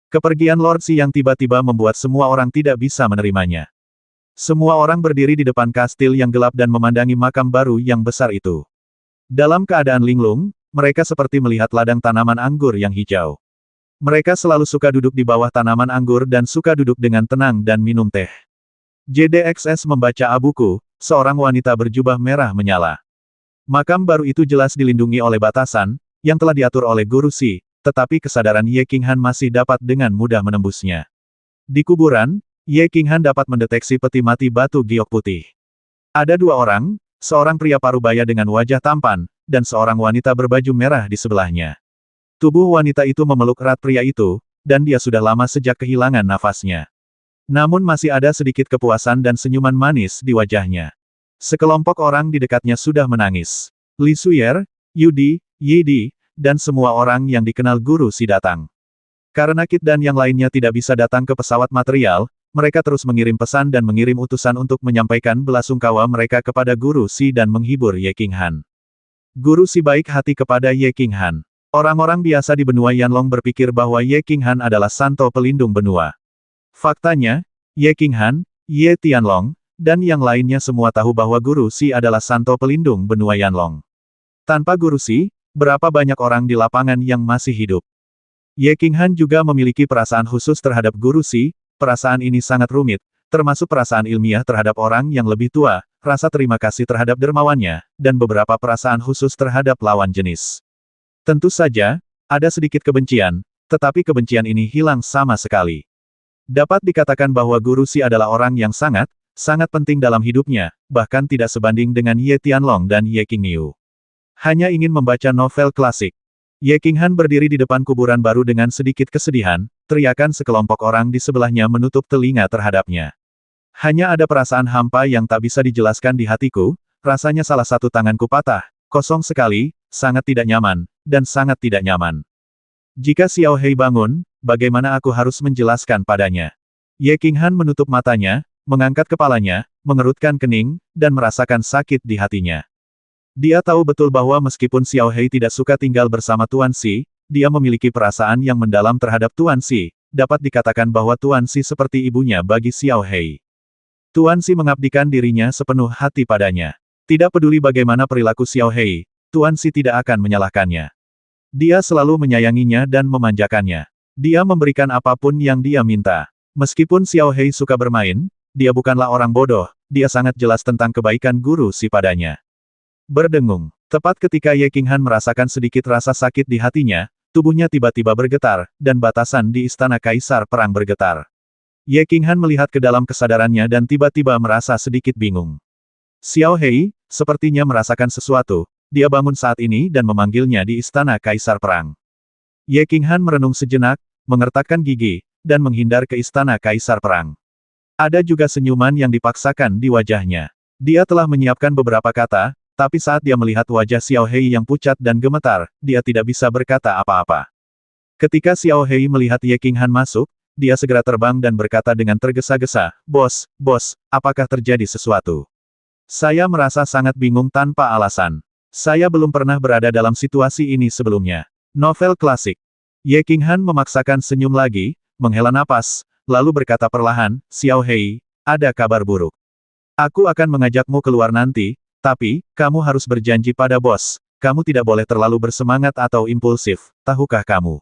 Kepergian Lord Si yang tiba-tiba membuat semua orang tidak bisa menerimanya. Semua orang berdiri di depan kastil yang gelap dan memandangi makam baru yang besar itu. Dalam keadaan linglung, mereka seperti melihat ladang tanaman anggur yang hijau. Mereka selalu suka duduk di bawah tanaman anggur dan suka duduk dengan tenang dan minum teh. JDXS membaca abuku, seorang wanita berjubah merah menyala. Makam baru itu jelas dilindungi oleh batasan, yang telah diatur oleh Guru Si, tetapi kesadaran Ye Qinghan masih dapat dengan mudah menembusnya. Di kuburan, Ye Qinghan dapat mendeteksi peti mati batu giok putih. Ada dua orang, seorang pria parubaya dengan wajah tampan, dan seorang wanita berbaju merah di sebelahnya. Tubuh wanita itu memeluk erat pria itu, dan dia sudah lama sejak kehilangan nafasnya. Namun masih ada sedikit kepuasan dan senyuman manis di wajahnya. Sekelompok orang di dekatnya sudah menangis. Li Suyer, Yudi, Yidi, dan semua orang yang dikenal Guru Si datang. Karena Kit dan yang lainnya tidak bisa datang ke pesawat material, mereka terus mengirim pesan dan mengirim utusan untuk menyampaikan belasungkawa mereka kepada Guru Si dan menghibur Ye Qinghan. Guru Si baik hati kepada Ye Qinghan. Orang-orang biasa di benua Yanlong berpikir bahwa Ye Qinghan adalah santo pelindung benua. Faktanya, Ye Qinghan, Ye Tianlong, dan yang lainnya semua tahu bahwa Guru Si adalah santo pelindung benua Yanlong. Tanpa Guru Si, berapa banyak orang di lapangan yang masih hidup? Ye Qinghan juga memiliki perasaan khusus terhadap Guru Si, perasaan ini sangat rumit, termasuk perasaan ilmiah terhadap orang yang lebih tua, rasa terima kasih terhadap dermawannya, dan beberapa perasaan khusus terhadap lawan jenis. Tentu saja, ada sedikit kebencian, tetapi kebencian ini hilang sama sekali. Dapat dikatakan bahwa Guru Si adalah orang yang sangat penting dalam hidupnya, bahkan tidak sebanding dengan Ye Tianlong dan Ye Qingniu. Hanya ingin membaca novel klasik. Ye Qinghan berdiri di depan kuburan baru dengan sedikit kesedihan, teriakan sekelompok orang di sebelahnya menutup telinga terhadapnya. Hanya ada perasaan hampa yang tak bisa dijelaskan di hatiku, rasanya salah satu tanganku patah, kosong sekali, sangat tidak nyaman, dan sangat tidak nyaman. Jika Xiao Hei bangun, bagaimana aku harus menjelaskan padanya? Ye Qinghan menutup matanya, mengangkat kepalanya, mengerutkan kening, dan merasakan sakit di hatinya. Dia tahu betul bahwa meskipun Xiao Hei tidak suka tinggal bersama Tuan Si, dia memiliki perasaan yang mendalam terhadap Tuan Si. Dapat dikatakan bahwa Tuan Si seperti ibunya bagi Xiao Hei. Tuan Si mengabdikan dirinya sepenuh hati padanya. Tidak peduli bagaimana perilaku Xiao Hei, Tuan Si tidak akan menyalahkannya. Dia selalu menyayanginya dan memanjakannya. Dia memberikan apapun yang dia minta. Meskipun Xiao Hei suka bermain, dia bukanlah orang bodoh, dia sangat jelas tentang kebaikan Guru Si padanya. Berdengung. Tepat ketika Ye Qinghan merasakan sedikit rasa sakit di hatinya, tubuhnya tiba-tiba bergetar, dan batasan di Istana Kaisar Perang bergetar. Ye Qinghan melihat ke dalam kesadarannya dan tiba-tiba merasa sedikit bingung. Xiao Hei, sepertinya merasakan sesuatu, dia bangun saat ini dan memanggilnya di Istana Kaisar Perang. Ye Qinghan merenung sejenak, mengertakkan gigi, dan menghindar ke Istana Kaisar Perang. Ada juga senyuman yang dipaksakan di wajahnya. Dia telah menyiapkan beberapa kata, tapi saat dia melihat wajah Xiao Hei yang pucat dan gemetar, dia tidak bisa berkata apa-apa. Ketika Xiao Hei melihat Ye Qinghan masuk, dia segera terbang dan berkata dengan tergesa-gesa, "Bos, apakah terjadi sesuatu? Saya merasa sangat bingung tanpa alasan. Saya belum pernah berada dalam situasi ini sebelumnya." Novel klasik. Ye Qinghan memaksakan senyum lagi, menghela napas, lalu berkata perlahan, "Xiao Hei, ada kabar buruk. Aku akan mengajakmu keluar nanti, tapi, kamu harus berjanji pada bos, kamu tidak boleh terlalu bersemangat atau impulsif, tahukah kamu?"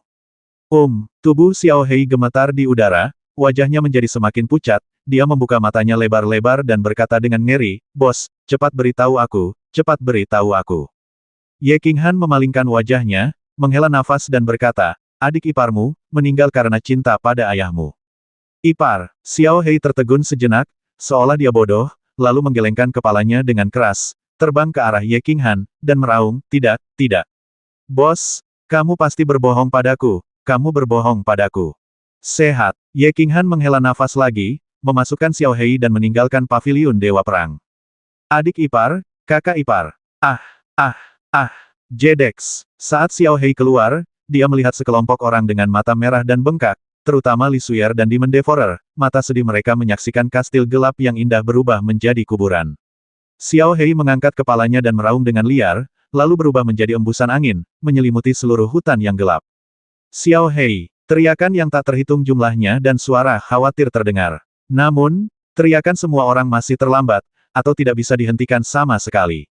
Tubuh Xiao Hei gemetar di udara, wajahnya menjadi semakin pucat, dia membuka matanya lebar-lebar dan berkata dengan ngeri, "Bos, cepat beritahu aku, cepat beritahu aku." Ye Qinghan memalingkan wajahnya, menghela nafas dan berkata, "Adik iparmu, meninggal karena cinta pada ayahmu." Ipar, Xiao Hei tertegun sejenak, seolah dia bodoh, lalu menggelengkan kepalanya dengan keras, terbang ke arah Ye Qinghan, dan meraung, "Tidak, tidak. Bos, kamu pasti berbohong padaku, kamu berbohong padaku." Sehat. Ye Qinghan menghela nafas lagi, memasukkan Xiao Hei dan meninggalkan paviliun Dewa Perang. Adik ipar, kakak ipar. Jedex. Saat Xiao Hei keluar, dia melihat sekelompok orang dengan mata merah dan bengkak, terutama Li Suyer dan Demon Devourer, mata sedih mereka menyaksikan kastil gelap yang indah berubah menjadi kuburan. Xiao Hei mengangkat kepalanya dan meraung dengan liar, lalu berubah menjadi embusan angin, menyelimuti seluruh hutan yang gelap. Xiao Hei, Teriakan yang tak terhitung jumlahnya dan suara khawatir terdengar. Namun, teriakan semua orang masih terlambat, atau tidak bisa dihentikan sama sekali.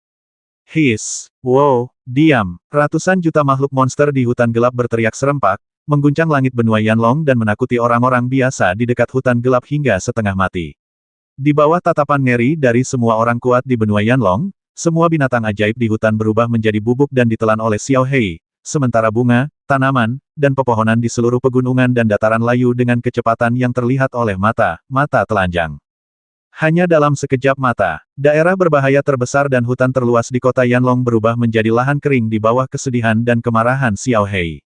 His, wow, diam. Ratusan juta makhluk monster di hutan gelap berteriak serempak, mengguncang langit benua Yanlong dan menakuti orang-orang biasa di dekat hutan gelap hingga setengah mati. Di bawah tatapan ngeri dari semua orang kuat di benua Yanlong, semua binatang ajaib di hutan berubah menjadi bubuk dan ditelan oleh Xiao Hei, sementara bunga, tanaman, dan pepohonan di seluruh pegunungan dan dataran layu dengan kecepatan yang terlihat oleh mata telanjang. Hanya dalam sekejap mata, daerah berbahaya terbesar dan hutan terluas di kota Yanlong berubah menjadi lahan kering di bawah kesedihan dan kemarahan Xiao Hei.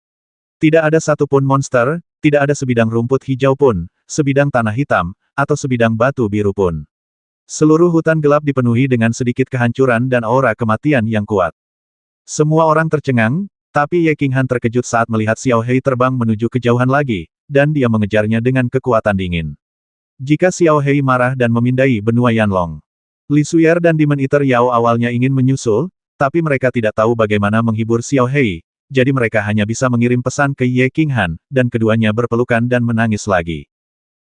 Tidak ada satupun monster, tidak ada sebidang rumput hijau pun, sebidang tanah hitam, atau sebidang batu biru pun. Seluruh hutan gelap dipenuhi dengan sedikit kehancuran dan aura kematian yang kuat. Semua orang tercengang, tapi Ye Qinghan terkejut saat melihat Xiao Hei terbang menuju kejauhan lagi, dan dia mengejarnya dengan kekuatan dingin. Jika Xiao Hei marah dan memindai benua Yanlong, Li Suyer dan Demon Eater Yao awalnya ingin menyusul, tapi mereka tidak tahu bagaimana menghibur Xiao Hei, jadi mereka hanya bisa mengirim pesan ke Ye Qinghan, dan keduanya berpelukan dan menangis lagi.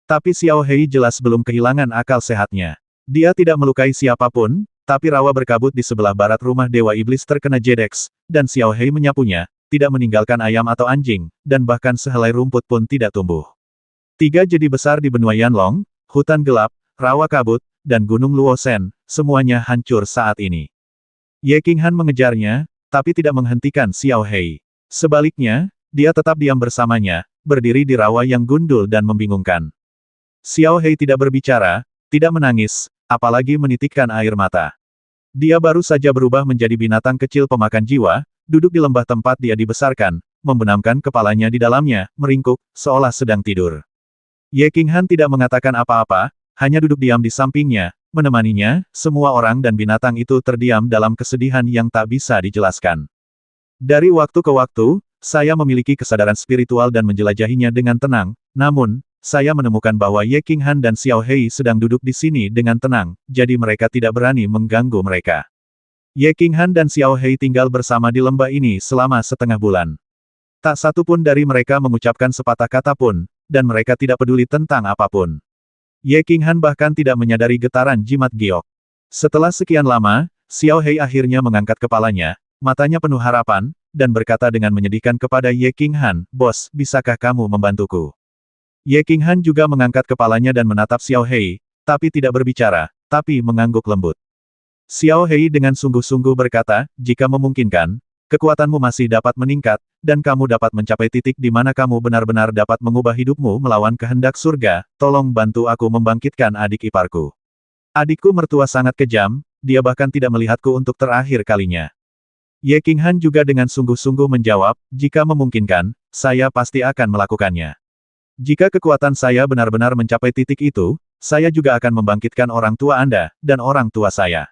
Tapi Xiao Hei jelas belum kehilangan akal sehatnya. Dia tidak melukai siapapun, tapi rawa berkabut di sebelah barat rumah Dewa Iblis terkena Jedex, dan Xiao Hei menyapunya, tidak meninggalkan ayam atau anjing, dan bahkan sehelai rumput pun tidak tumbuh. 3 jadi besar di benua Yanlong, hutan gelap, rawa kabut, dan gunung Luosen, semuanya hancur saat ini. Ye Qinghan mengejarnya, tapi tidak menghentikan Xiao Hei. Sebaliknya, dia tetap diam bersamanya, berdiri di rawa yang gundul dan membingungkan. Xiao Hei tidak berbicara, tidak menangis, apalagi menitikkan air mata. Dia baru saja berubah menjadi binatang kecil pemakan jiwa, duduk di lembah tempat dia dibesarkan, membenamkan kepalanya di dalamnya, meringkuk, seolah sedang tidur. Ye Qinghan tidak mengatakan apa-apa, hanya duduk diam di sampingnya, menemaninya, semua orang dan binatang itu terdiam dalam kesedihan yang tak bisa dijelaskan. Dari waktu ke waktu, saya memiliki kesadaran spiritual dan menjelajahinya dengan tenang, namun, saya menemukan bahwa Ye Qinghan dan Xiao Hei sedang duduk di sini dengan tenang, jadi mereka tidak berani mengganggu mereka. Ye Qinghan dan Xiao Hei tinggal bersama di lembah ini selama setengah bulan. Tak satu pun dari mereka mengucapkan sepatah kata pun, dan mereka tidak peduli tentang apapun. Ye Qinghan bahkan tidak menyadari getaran jimat giok. Setelah sekian lama, Xiao Hei akhirnya mengangkat kepalanya, matanya penuh harapan, dan berkata dengan menyedihkan kepada Ye Qinghan, "Bos, bisakah kamu membantuku?" Ye Qinghan juga mengangkat kepalanya dan menatap Xiao Hei, tapi tidak berbicara, tapi mengangguk lembut. Xiao Hei dengan sungguh-sungguh berkata, "Jika memungkinkan, kekuatanmu masih dapat meningkat, dan kamu dapat mencapai titik di mana kamu benar-benar dapat mengubah hidupmu melawan kehendak surga, tolong bantu aku membangkitkan adik iparku. Adikku mertua sangat kejam, dia bahkan tidak melihatku untuk terakhir kalinya." Ye Qinghan juga dengan sungguh-sungguh menjawab, "Jika memungkinkan, saya pasti akan melakukannya. Jika kekuatan saya benar-benar mencapai titik itu, saya juga akan membangkitkan orang tua Anda, dan orang tua saya.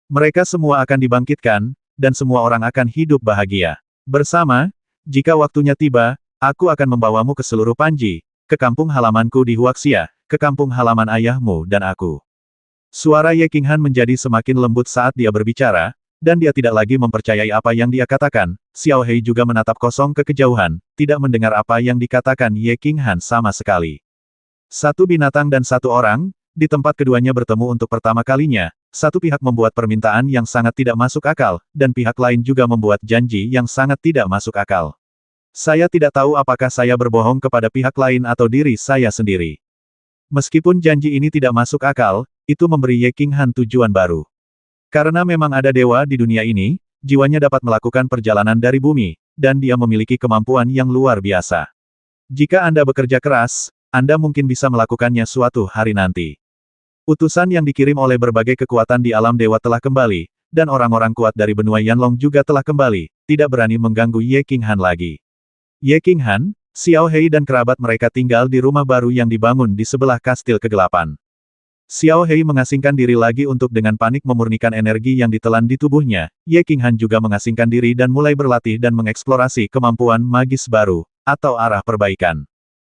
Mereka semua akan dibangkitkan, dan semua orang akan hidup bahagia bersama. Jika waktunya tiba, aku akan membawamu ke seluruh Panji, ke kampung halamanku di Huaxia, ke kampung halaman ayahmu dan aku." Suara Ye Qinghan menjadi semakin lembut saat dia berbicara, dan dia tidak lagi mempercayai apa yang dia katakan. Xiao Hei juga menatap kosong ke kejauhan, tidak mendengar apa yang dikatakan Ye Qinghan sama sekali. Satu binatang dan satu orang, di tempat keduanya bertemu untuk pertama kalinya, satu pihak membuat permintaan yang sangat tidak masuk akal, dan pihak lain juga membuat janji yang sangat tidak masuk akal. Saya tidak tahu apakah saya berbohong kepada pihak lain atau diri saya sendiri. Meskipun janji ini tidak masuk akal, itu memberi Ye Qinghan tujuan baru. Karena memang ada dewa di dunia ini, jiwanya dapat melakukan perjalanan dari bumi, dan dia memiliki kemampuan yang luar biasa. Jika Anda bekerja keras, Anda mungkin bisa melakukannya suatu hari nanti. Utusan yang dikirim oleh berbagai kekuatan di alam dewa telah kembali, dan orang-orang kuat dari benua Yanlong juga telah kembali, tidak berani mengganggu Ye Qinghan lagi. Ye Qinghan, Xiao Hei dan kerabat mereka tinggal di rumah baru yang dibangun di sebelah kastil kegelapan. Xiao Hei mengasingkan diri lagi untuk dengan panik memurnikan energi yang ditelan di tubuhnya. Ye Qinghan juga mengasingkan diri dan mulai berlatih dan mengeksplorasi kemampuan magis baru, atau arah perbaikan.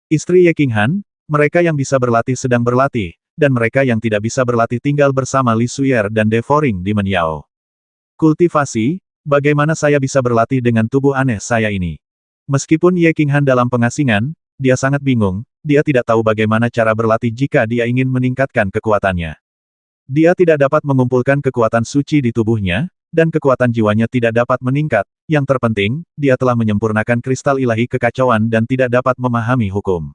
Istri Ye Qinghan, mereka yang bisa berlatih sedang berlatih, dan mereka yang tidak bisa berlatih tinggal bersama Li Suyer dan Devouring Demon Yao. Kultivasi, bagaimana saya bisa berlatih dengan tubuh aneh saya ini? Meskipun Ye Qinghan dalam pengasingan, dia sangat bingung, dia tidak tahu bagaimana cara berlatih jika dia ingin meningkatkan kekuatannya. Dia tidak dapat mengumpulkan kekuatan suci di tubuhnya, dan kekuatan jiwanya tidak dapat meningkat. Yang terpenting, dia telah menyempurnakan kristal ilahi kekacauan dan tidak dapat memahami hukum.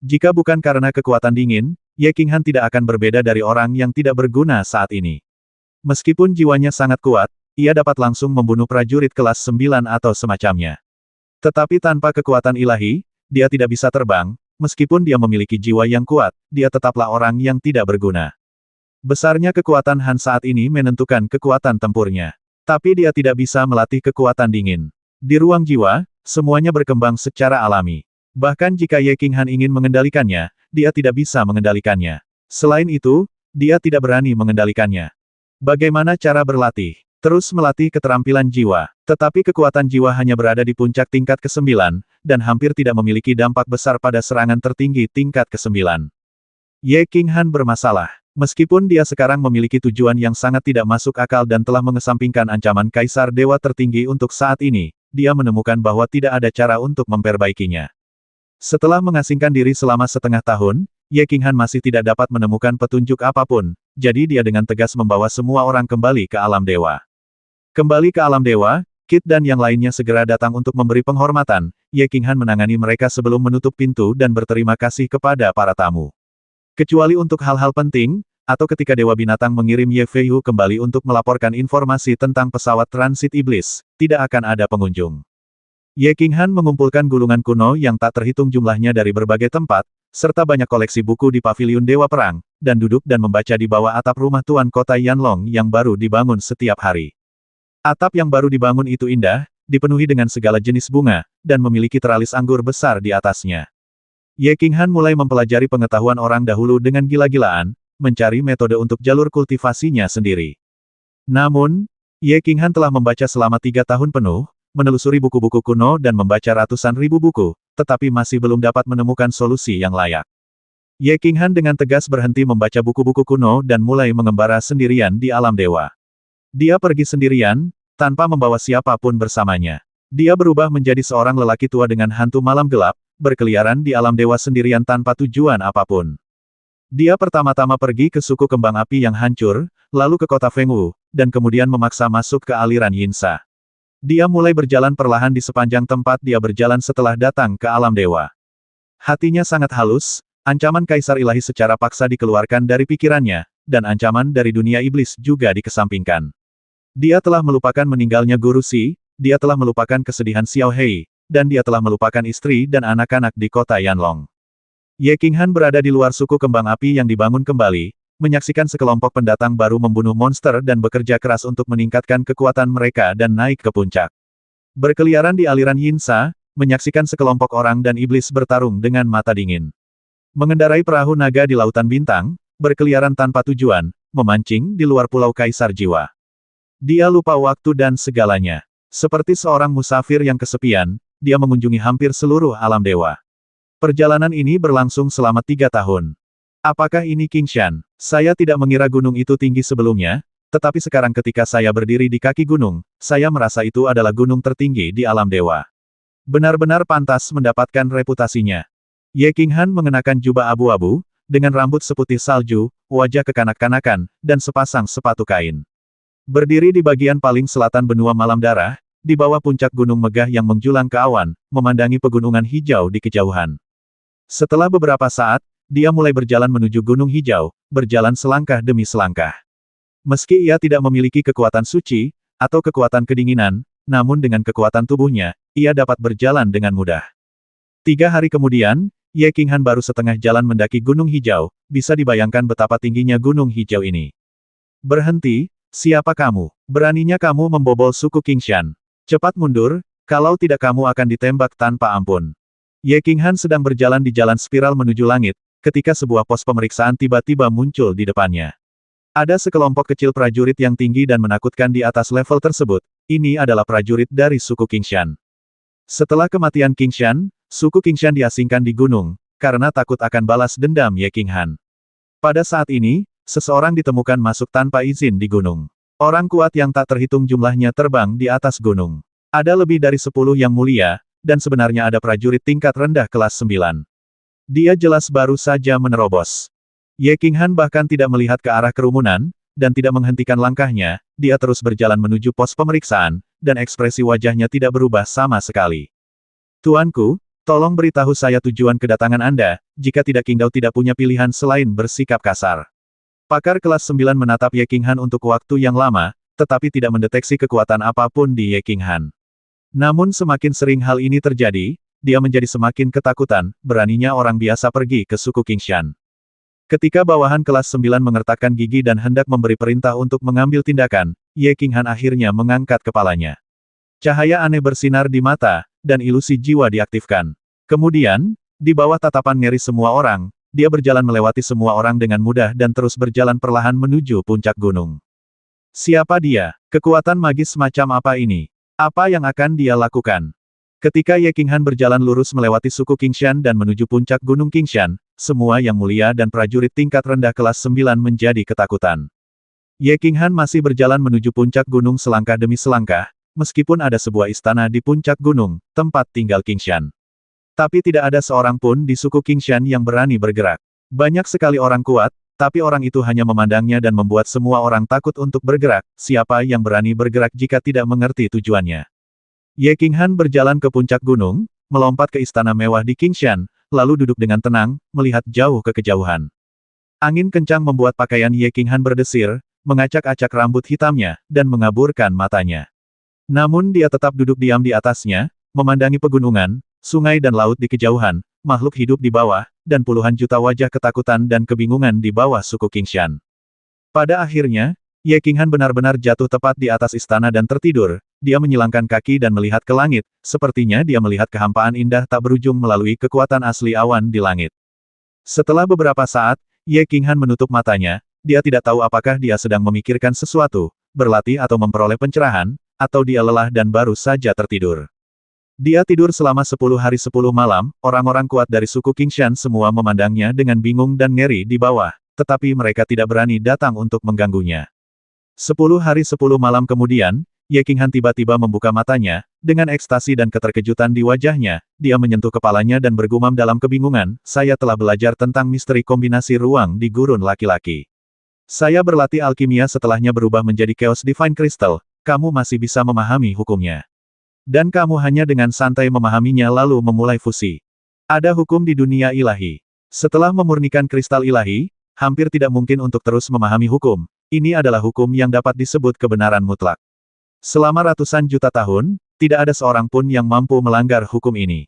Jika bukan karena kekuatan dingin, Ye Qinghan tidak akan berbeda dari orang yang tidak berguna saat ini. Meskipun jiwanya sangat kuat, ia dapat langsung membunuh prajurit kelas 9 atau semacamnya. Tetapi tanpa kekuatan ilahi, dia tidak bisa terbang, meskipun dia memiliki jiwa yang kuat, dia tetaplah orang yang tidak berguna. Besarnya kekuatan Han saat ini menentukan kekuatan tempurnya. Tapi dia tidak bisa melatih kekuatan dingin. Di ruang jiwa, semuanya berkembang secara alami. Bahkan jika Ye Qinghan ingin mengendalikannya, dia tidak bisa mengendalikannya. Selain itu, dia tidak berani mengendalikannya. Bagaimana cara berlatih? Terus melatih keterampilan jiwa. Tetapi kekuatan jiwa hanya berada di puncak tingkat ke-9, dan hampir tidak memiliki dampak besar pada serangan tertinggi tingkat ke-9. Ye Qinghan bermasalah. Meskipun dia sekarang memiliki tujuan yang sangat tidak masuk akal dan telah mengesampingkan ancaman Kaisar Dewa tertinggi untuk saat ini, dia menemukan bahwa tidak ada cara untuk memperbaikinya. Setelah mengasingkan diri selama setengah tahun, Ye Qinghan masih tidak dapat menemukan petunjuk apapun, jadi dia dengan tegas membawa semua orang kembali ke alam dewa. Kembali ke alam dewa, Kit dan yang lainnya segera datang untuk memberi penghormatan. Ye Qinghan menangani mereka sebelum menutup pintu dan berterima kasih kepada para tamu. Kecuali untuk hal-hal penting, atau ketika Dewa Binatang mengirim Ye Feiyu kembali untuk melaporkan informasi tentang pesawat transit iblis, tidak akan ada pengunjung. Ye Qinghan mengumpulkan gulungan kuno yang tak terhitung jumlahnya dari berbagai tempat, serta banyak koleksi buku di paviliun Dewa Perang, dan duduk dan membaca di bawah atap rumah Tuan Kota Yanlong yang baru dibangun setiap hari. Atap yang baru dibangun itu indah, dipenuhi dengan segala jenis bunga, dan memiliki teralis anggur besar di atasnya. Ye Qinghan mulai mempelajari pengetahuan orang dahulu dengan gila-gilaan, mencari metode untuk jalur kultivasinya sendiri. Namun, Ye Qinghan telah membaca selama 3 tahun penuh, menelusuri buku-buku kuno dan membaca ratusan ribu buku, tetapi masih belum dapat menemukan solusi yang layak. Ye Qinghan dengan tegas berhenti membaca buku-buku kuno dan mulai mengembara sendirian di alam dewa. Dia pergi sendirian, tanpa membawa siapapun bersamanya. Dia berubah menjadi seorang lelaki tua dengan hantu malam gelap, berkeliaran di alam dewa sendirian tanpa tujuan apapun. Dia pertama-tama pergi ke suku kembang api yang hancur, lalu ke kota Fengwu, dan kemudian memaksa masuk ke aliran Yinsa. Dia mulai berjalan perlahan di sepanjang tempat dia berjalan setelah datang ke alam dewa. Hatinya sangat halus, ancaman Kaisar Ilahi secara paksa dikeluarkan dari pikirannya, dan ancaman dari dunia iblis juga dikesampingkan. Dia telah melupakan meninggalnya Guru Si, dia telah melupakan kesedihan Xiao Hei, dan dia telah melupakan istri dan anak-anak di kota Yanlong. Ye Qinghan berada di luar suku kembang api yang dibangun kembali, menyaksikan sekelompok pendatang baru membunuh monster dan bekerja keras untuk meningkatkan kekuatan mereka dan naik ke puncak. Berkeliaran di aliran Yinsa, menyaksikan sekelompok orang dan iblis bertarung dengan mata dingin. Mengendarai perahu naga di lautan bintang, berkeliaran tanpa tujuan, memancing di luar pulau Kaisar Jiwa. Dia lupa waktu dan segalanya. Seperti seorang musafir yang kesepian, dia mengunjungi hampir seluruh alam dewa. Perjalanan ini berlangsung selama 3 tahun. Apakah ini Qingshan? Saya tidak mengira gunung itu tinggi sebelumnya, tetapi sekarang ketika saya berdiri di kaki gunung, saya merasa itu adalah gunung tertinggi di alam dewa. Benar-benar pantas mendapatkan reputasinya. Ye Qinghan mengenakan jubah abu-abu, dengan rambut seputih salju, wajah kekanak-kanakan, dan sepasang sepatu kain. Berdiri di bagian paling selatan benua Malam Darah, di bawah puncak gunung megah yang menjulang ke awan, memandangi pegunungan hijau di kejauhan. Setelah beberapa saat, dia mulai berjalan menuju gunung hijau, berjalan selangkah demi selangkah. Meski ia tidak memiliki kekuatan suci, atau kekuatan kedinginan, namun dengan kekuatan tubuhnya, ia dapat berjalan dengan mudah. 3 hari kemudian, Ye Qinghan baru setengah jalan mendaki gunung hijau, bisa dibayangkan betapa tingginya gunung hijau ini. Berhenti, siapa kamu? Beraninya kamu membobol suku Qingshan. Cepat mundur, kalau tidak kamu akan ditembak tanpa ampun. Ye Qinghan sedang berjalan di jalan spiral menuju langit, ketika sebuah pos pemeriksaan tiba-tiba muncul di depannya. Ada sekelompok kecil prajurit yang tinggi dan menakutkan di atas level tersebut. Ini adalah prajurit dari suku Qingshan. Setelah kematian Qingshan, suku Qingshan diasingkan di gunung, karena takut akan balas dendam Ye Qinghan. Pada saat ini, seseorang ditemukan masuk tanpa izin di gunung. Orang kuat yang tak terhitung jumlahnya terbang di atas gunung. Ada lebih dari 10 yang mulia, dan sebenarnya ada prajurit tingkat rendah kelas 9. Dia jelas baru saja menerobos. Ye Qinghan bahkan tidak melihat ke arah kerumunan, dan tidak menghentikan langkahnya, dia terus berjalan menuju pos pemeriksaan, dan ekspresi wajahnya tidak berubah sama sekali. Tuanku, tolong beritahu saya tujuan kedatangan Anda, jika tidak Qingdao tidak punya pilihan selain bersikap kasar. Pakar kelas 9 menatap Ye Qinghan untuk waktu yang lama, tetapi tidak mendeteksi kekuatan apapun di Ye Qinghan. Namun semakin sering hal ini terjadi, dia menjadi semakin ketakutan, beraninya orang biasa pergi ke suku Qingshan. Ketika bawahan kelas 9 mengertakkan gigi dan hendak memberi perintah untuk mengambil tindakan, Ye Qinghan akhirnya mengangkat kepalanya. Cahaya aneh bersinar di mata, dan ilusi jiwa diaktifkan. Kemudian, di bawah tatapan ngeri semua orang, dia berjalan melewati semua orang dengan mudah dan terus berjalan perlahan menuju puncak gunung. Siapa dia? Kekuatan magis macam apa ini? Apa yang akan dia lakukan? Ketika Ye Qinghan berjalan lurus melewati suku Qingshan dan menuju puncak gunung Qingshan, semua yang mulia dan prajurit tingkat rendah kelas 9 menjadi ketakutan. Ye Qinghan masih berjalan menuju puncak gunung selangkah demi selangkah, meskipun ada sebuah istana di puncak gunung, tempat tinggal Qingshan. Tapi tidak ada seorang pun di suku Qingshan yang berani bergerak. Banyak sekali orang kuat, tapi orang itu hanya memandangnya dan membuat semua orang takut untuk bergerak. Siapa yang berani bergerak jika tidak mengerti tujuannya? Ye Qinghan berjalan ke puncak gunung, melompat ke istana mewah di Qingshan, lalu duduk dengan tenang, melihat jauh ke kejauhan. Angin kencang membuat pakaian Ye Qinghan berdesir, mengacak-acak rambut hitamnya, dan mengaburkan matanya. Namun dia tetap duduk diam di atasnya, memandangi pegunungan, sungai dan laut di kejauhan, makhluk hidup di bawah, dan puluhan juta wajah ketakutan dan kebingungan di bawah suku Qingshan. Pada akhirnya, Ye Qinghan benar-benar jatuh tepat di atas istana dan tertidur. Dia menyilangkan kaki dan melihat ke langit, sepertinya dia melihat kehampaan indah tak berujung melalui kekuatan asli awan di langit. Setelah beberapa saat, Ye Qinghan menutup matanya, dia tidak tahu apakah dia sedang memikirkan sesuatu, berlatih atau memperoleh pencerahan, atau dia lelah dan baru saja tertidur. Dia tidur selama 10 hari 10 malam, orang-orang kuat dari suku Qingshan semua memandangnya dengan bingung dan ngeri di bawah, tetapi mereka tidak berani datang untuk mengganggunya. 10 hari 10 malam kemudian, Ye Qinghan tiba-tiba membuka matanya, dengan ekstasi dan keterkejutan di wajahnya, dia menyentuh kepalanya dan bergumam dalam kebingungan, saya telah belajar tentang misteri kombinasi ruang di gurun laki-laki. Saya berlatih alkimia setelahnya berubah menjadi Chaos Divine Crystal, kamu masih bisa memahami hukumnya. Dan kamu hanya dengan santai memahaminya lalu memulai fusi. Ada hukum di dunia ilahi. Setelah memurnikan kristal ilahi, hampir tidak mungkin untuk terus memahami hukum. Ini adalah hukum yang dapat disebut kebenaran mutlak. Selama ratusan juta tahun, tidak ada seorang pun yang mampu melanggar hukum ini.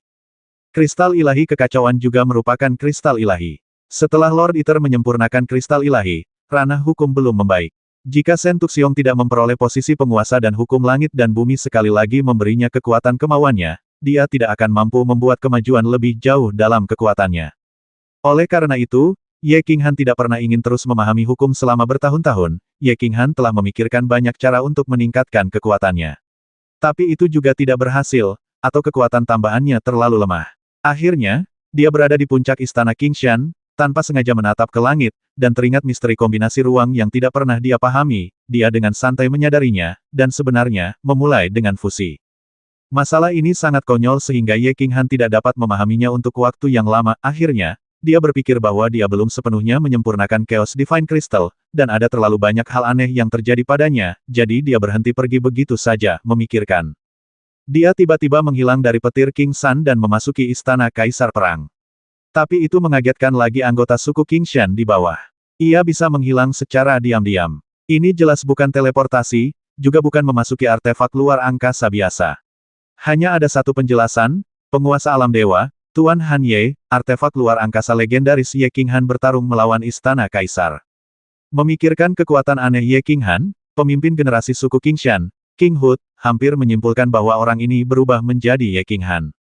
Kristal ilahi kekacauan juga merupakan kristal ilahi. Setelah Lord Ether menyempurnakan kristal ilahi, ranah hukum belum membaik. Jika Shen Tuxiong tidak memperoleh posisi penguasa dan hukum langit dan bumi sekali lagi memberinya kekuatan kemauannya, dia tidak akan mampu membuat kemajuan lebih jauh dalam kekuatannya. Oleh karena itu, Ye Qinghan tidak pernah ingin terus memahami hukum selama bertahun-tahun. Ye Qinghan telah memikirkan banyak cara untuk meningkatkan kekuatannya. Tapi itu juga tidak berhasil, atau kekuatan tambahannya terlalu lemah. Akhirnya, dia berada di puncak istana Qingshan, tanpa sengaja menatap ke langit, dan teringat misteri kombinasi ruang yang tidak pernah dia pahami, dia dengan santai menyadarinya, dan sebenarnya, memulai dengan fusi. Masalah ini sangat konyol sehingga Ye Qinghan tidak dapat memahaminya untuk waktu yang lama. Akhirnya, dia berpikir bahwa dia belum sepenuhnya menyempurnakan Chaos Divine Crystal, dan ada terlalu banyak hal aneh yang terjadi padanya, jadi dia berhenti pergi begitu saja, memikirkan. Dia tiba-tiba menghilang dari petir King Sun dan memasuki istana Kaisar Perang. Tapi itu mengagetkan lagi anggota suku Qingshan di bawah. Ia bisa menghilang secara diam-diam. Ini jelas bukan teleportasi, juga bukan memasuki artefak luar angkasa biasa. Hanya ada satu penjelasan, penguasa alam dewa, Tuan Han Ye, artefak luar angkasa legendaris Ye Qinghan bertarung melawan istana kaisar. Memikirkan kekuatan aneh Ye Qinghan, pemimpin generasi suku Qingshan, King Hood, hampir menyimpulkan bahwa orang ini berubah menjadi Ye Qinghan.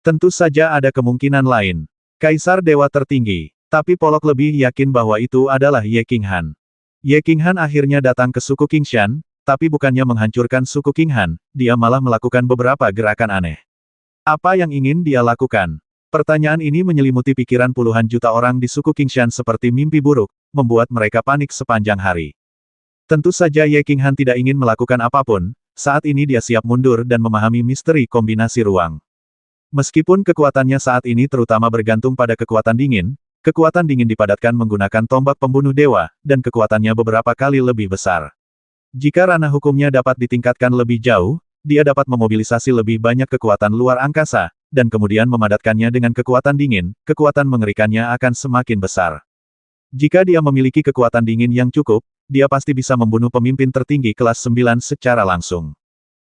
Tentu saja ada kemungkinan lain. Kaisar Dewa Tertinggi, tapi Polok lebih yakin bahwa itu adalah Ye Qinghan. Ye Qinghan akhirnya datang ke suku Qingshan, tapi bukannya menghancurkan suku Qinghan, dia malah melakukan beberapa gerakan aneh. Apa yang ingin dia lakukan? Pertanyaan ini menyelimuti pikiran puluhan juta orang di suku Qingshan seperti mimpi buruk, membuat mereka panik sepanjang hari. Tentu saja Ye Qinghan tidak ingin melakukan apapun, saat ini dia siap mundur dan memahami misteri kombinasi ruang. Meskipun kekuatannya saat ini terutama bergantung pada kekuatan dingin dipadatkan menggunakan tombak pembunuh dewa, dan kekuatannya beberapa kali lebih besar. Jika ranah hukumnya dapat ditingkatkan lebih jauh, dia dapat memobilisasi lebih banyak kekuatan luar angkasa, dan kemudian memadatkannya dengan kekuatan dingin, kekuatan mengerikannya akan semakin besar. Jika dia memiliki kekuatan dingin yang cukup, dia pasti bisa membunuh pemimpin tertinggi kelas 9 secara langsung.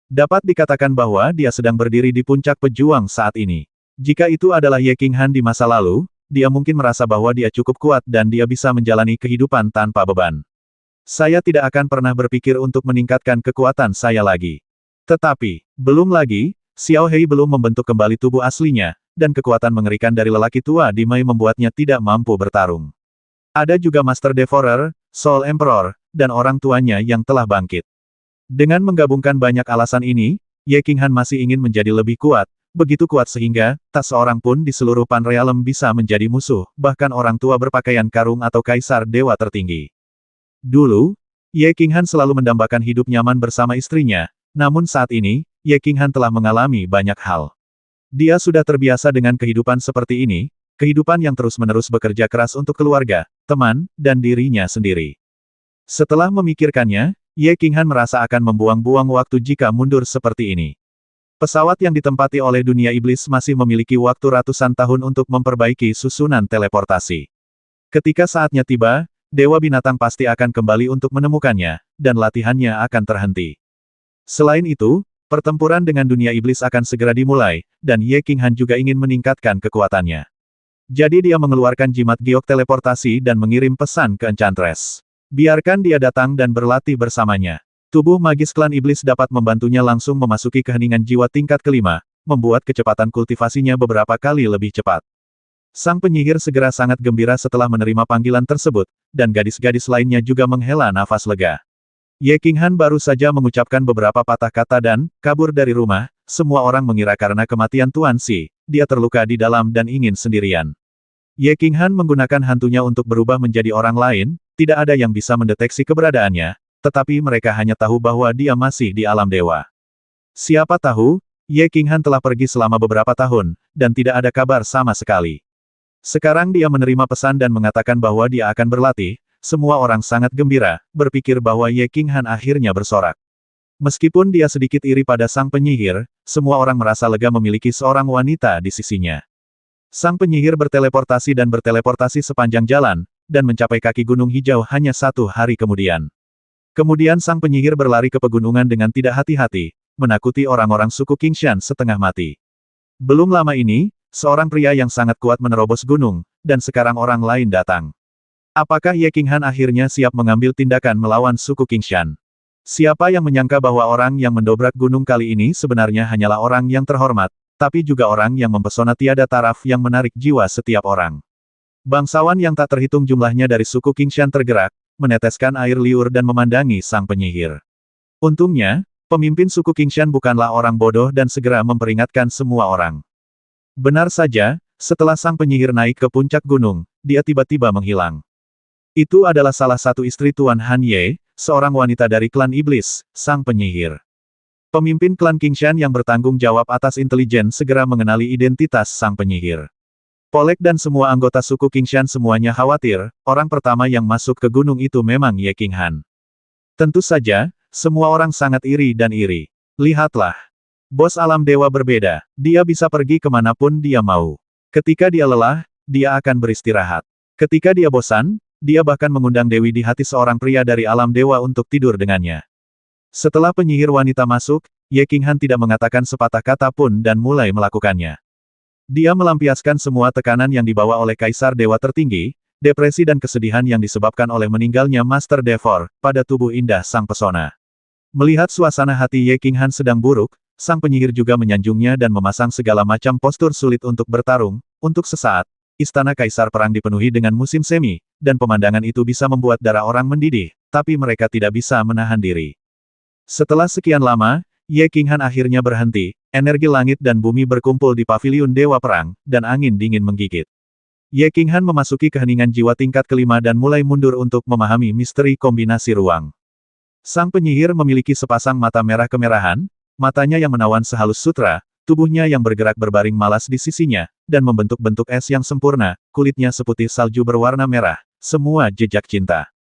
Dapat dikatakan bahwa dia sedang berdiri di puncak pejuang saat ini. Jika itu adalah Ye Qinghan di masa lalu, dia mungkin merasa bahwa dia cukup kuat dan dia bisa menjalani kehidupan tanpa beban. Saya tidak akan pernah berpikir untuk meningkatkan kekuatan saya lagi. Tetapi, belum lagi, Xiao Hei belum membentuk kembali tubuh aslinya, dan kekuatan mengerikan dari lelaki tua di Mei membuatnya tidak mampu bertarung. Ada juga Master Devourer, Soul Emperor, dan orang tuanya yang telah bangkit. Dengan menggabungkan banyak alasan ini, Ye Qinghan masih ingin menjadi lebih kuat, begitu kuat sehingga, tak seorang pun di seluruh Pan Realm bisa menjadi musuh, bahkan orang tua berpakaian karung atau kaisar dewa tertinggi. Dulu, Ye Qinghan selalu mendambakan hidup nyaman bersama istrinya, namun saat ini, Ye Qinghan telah mengalami banyak hal. Dia sudah terbiasa dengan kehidupan seperti ini, kehidupan yang terus-menerus bekerja keras untuk keluarga, teman, dan dirinya sendiri. Setelah memikirkannya, Ye Qinghan merasa akan membuang-buang waktu jika mundur seperti ini. Pesawat yang ditempati oleh dunia iblis masih memiliki waktu ratusan tahun untuk memperbaiki susunan teleportasi. Ketika saatnya tiba, Dewa Binatang pasti akan kembali untuk menemukannya, dan latihannya akan terhenti. Selain itu, pertempuran dengan dunia iblis akan segera dimulai, dan Ye Qinghan juga ingin meningkatkan kekuatannya. Jadi dia mengeluarkan jimat giok teleportasi dan mengirim pesan ke Enchantress. Biarkan dia datang dan berlatih bersamanya. Tubuh magis klan iblis dapat membantunya langsung memasuki keheningan jiwa tingkat kelima, membuat kecepatan kultivasinya beberapa kali lebih cepat. Sang penyihir segera sangat gembira setelah menerima panggilan tersebut, dan gadis-gadis lainnya juga menghela nafas lega. Ye Qinghan baru saja mengucapkan beberapa patah kata dan kabur dari rumah, semua orang mengira karena kematian Tuan Xi, dia terluka di dalam dan ingin sendirian. Ye Qinghan menggunakan hantunya untuk berubah menjadi orang lain, tidak ada yang bisa mendeteksi keberadaannya, tetapi mereka hanya tahu bahwa dia masih di alam dewa. Siapa tahu, Ye Qinghan telah pergi selama beberapa tahun, dan tidak ada kabar sama sekali. Sekarang dia menerima pesan dan mengatakan bahwa dia akan berlatih, semua orang sangat gembira, berpikir bahwa Ye Qinghan akhirnya bersorak. Meskipun dia sedikit iri pada sang penyihir, semua orang merasa lega memiliki seorang wanita di sisinya. Sang penyihir berteleportasi sepanjang jalan, dan mencapai kaki Gunung Hijau hanya 1 hari kemudian. Kemudian sang penyihir berlari ke pegunungan dengan tidak hati-hati, menakuti orang-orang suku Qingshan setengah mati. Belum lama ini, seorang pria yang sangat kuat menerobos gunung, dan sekarang orang lain datang. Apakah Ye Qinghan akhirnya siap mengambil tindakan melawan suku Qingshan? Siapa yang menyangka bahwa orang yang mendobrak gunung kali ini sebenarnya hanyalah orang yang terhormat, tapi juga orang yang mempesona tiada taraf yang menarik jiwa setiap orang. Bangsawan yang tak terhitung jumlahnya dari suku Qingshan tergerak, meneteskan air liur dan memandangi sang penyihir. Untungnya, pemimpin suku Qingshan bukanlah orang bodoh dan segera memperingatkan semua orang. Benar saja, setelah sang penyihir naik ke puncak gunung, dia tiba-tiba menghilang. Itu adalah salah satu istri Tuan Han Ye, seorang wanita dari klan iblis, sang penyihir. Pemimpin klan Qingshan yang bertanggung jawab atas intelijen segera mengenali identitas sang penyihir. Polek dan semua anggota suku Qingshan semuanya khawatir, orang pertama yang masuk ke gunung itu memang Ye Qinghan. Tentu saja, semua orang sangat iri dan iri. Lihatlah. Bos alam dewa berbeda, dia bisa pergi kemanapun dia mau. Ketika dia lelah, dia akan beristirahat. Ketika dia bosan, dia bahkan mengundang dewi di hati seorang pria dari alam dewa untuk tidur dengannya. Setelah penyihir wanita masuk, Ye Qinghan tidak mengatakan sepatah kata pun dan mulai melakukannya. Dia melampiaskan semua tekanan yang dibawa oleh Kaisar Dewa Tertinggi, depresi dan kesedihan yang disebabkan oleh meninggalnya Master Devor, pada tubuh indah sang pesona. Melihat suasana hati Ye Qinghan sedang buruk, sang penyihir juga menyanjungnya dan memasang segala macam postur sulit untuk bertarung. Untuk sesaat, istana Kaisar Perang dipenuhi dengan musim semi, dan pemandangan itu bisa membuat darah orang mendidih, tapi mereka tidak bisa menahan diri. Setelah sekian lama, Ye Qinghan akhirnya berhenti, energi langit dan bumi berkumpul di paviliun Dewa Perang, dan angin dingin menggigit. Ye Qinghan memasuki keheningan jiwa tingkat kelima dan mulai mundur untuk memahami misteri kombinasi ruang. Sang penyihir memiliki sepasang mata merah kemerahan, matanya yang menawan sehalus sutra, tubuhnya yang bergerak berbaring malas di sisinya, dan membentuk-bentuk es yang sempurna, kulitnya seputih salju berwarna merah, semua jejak cinta.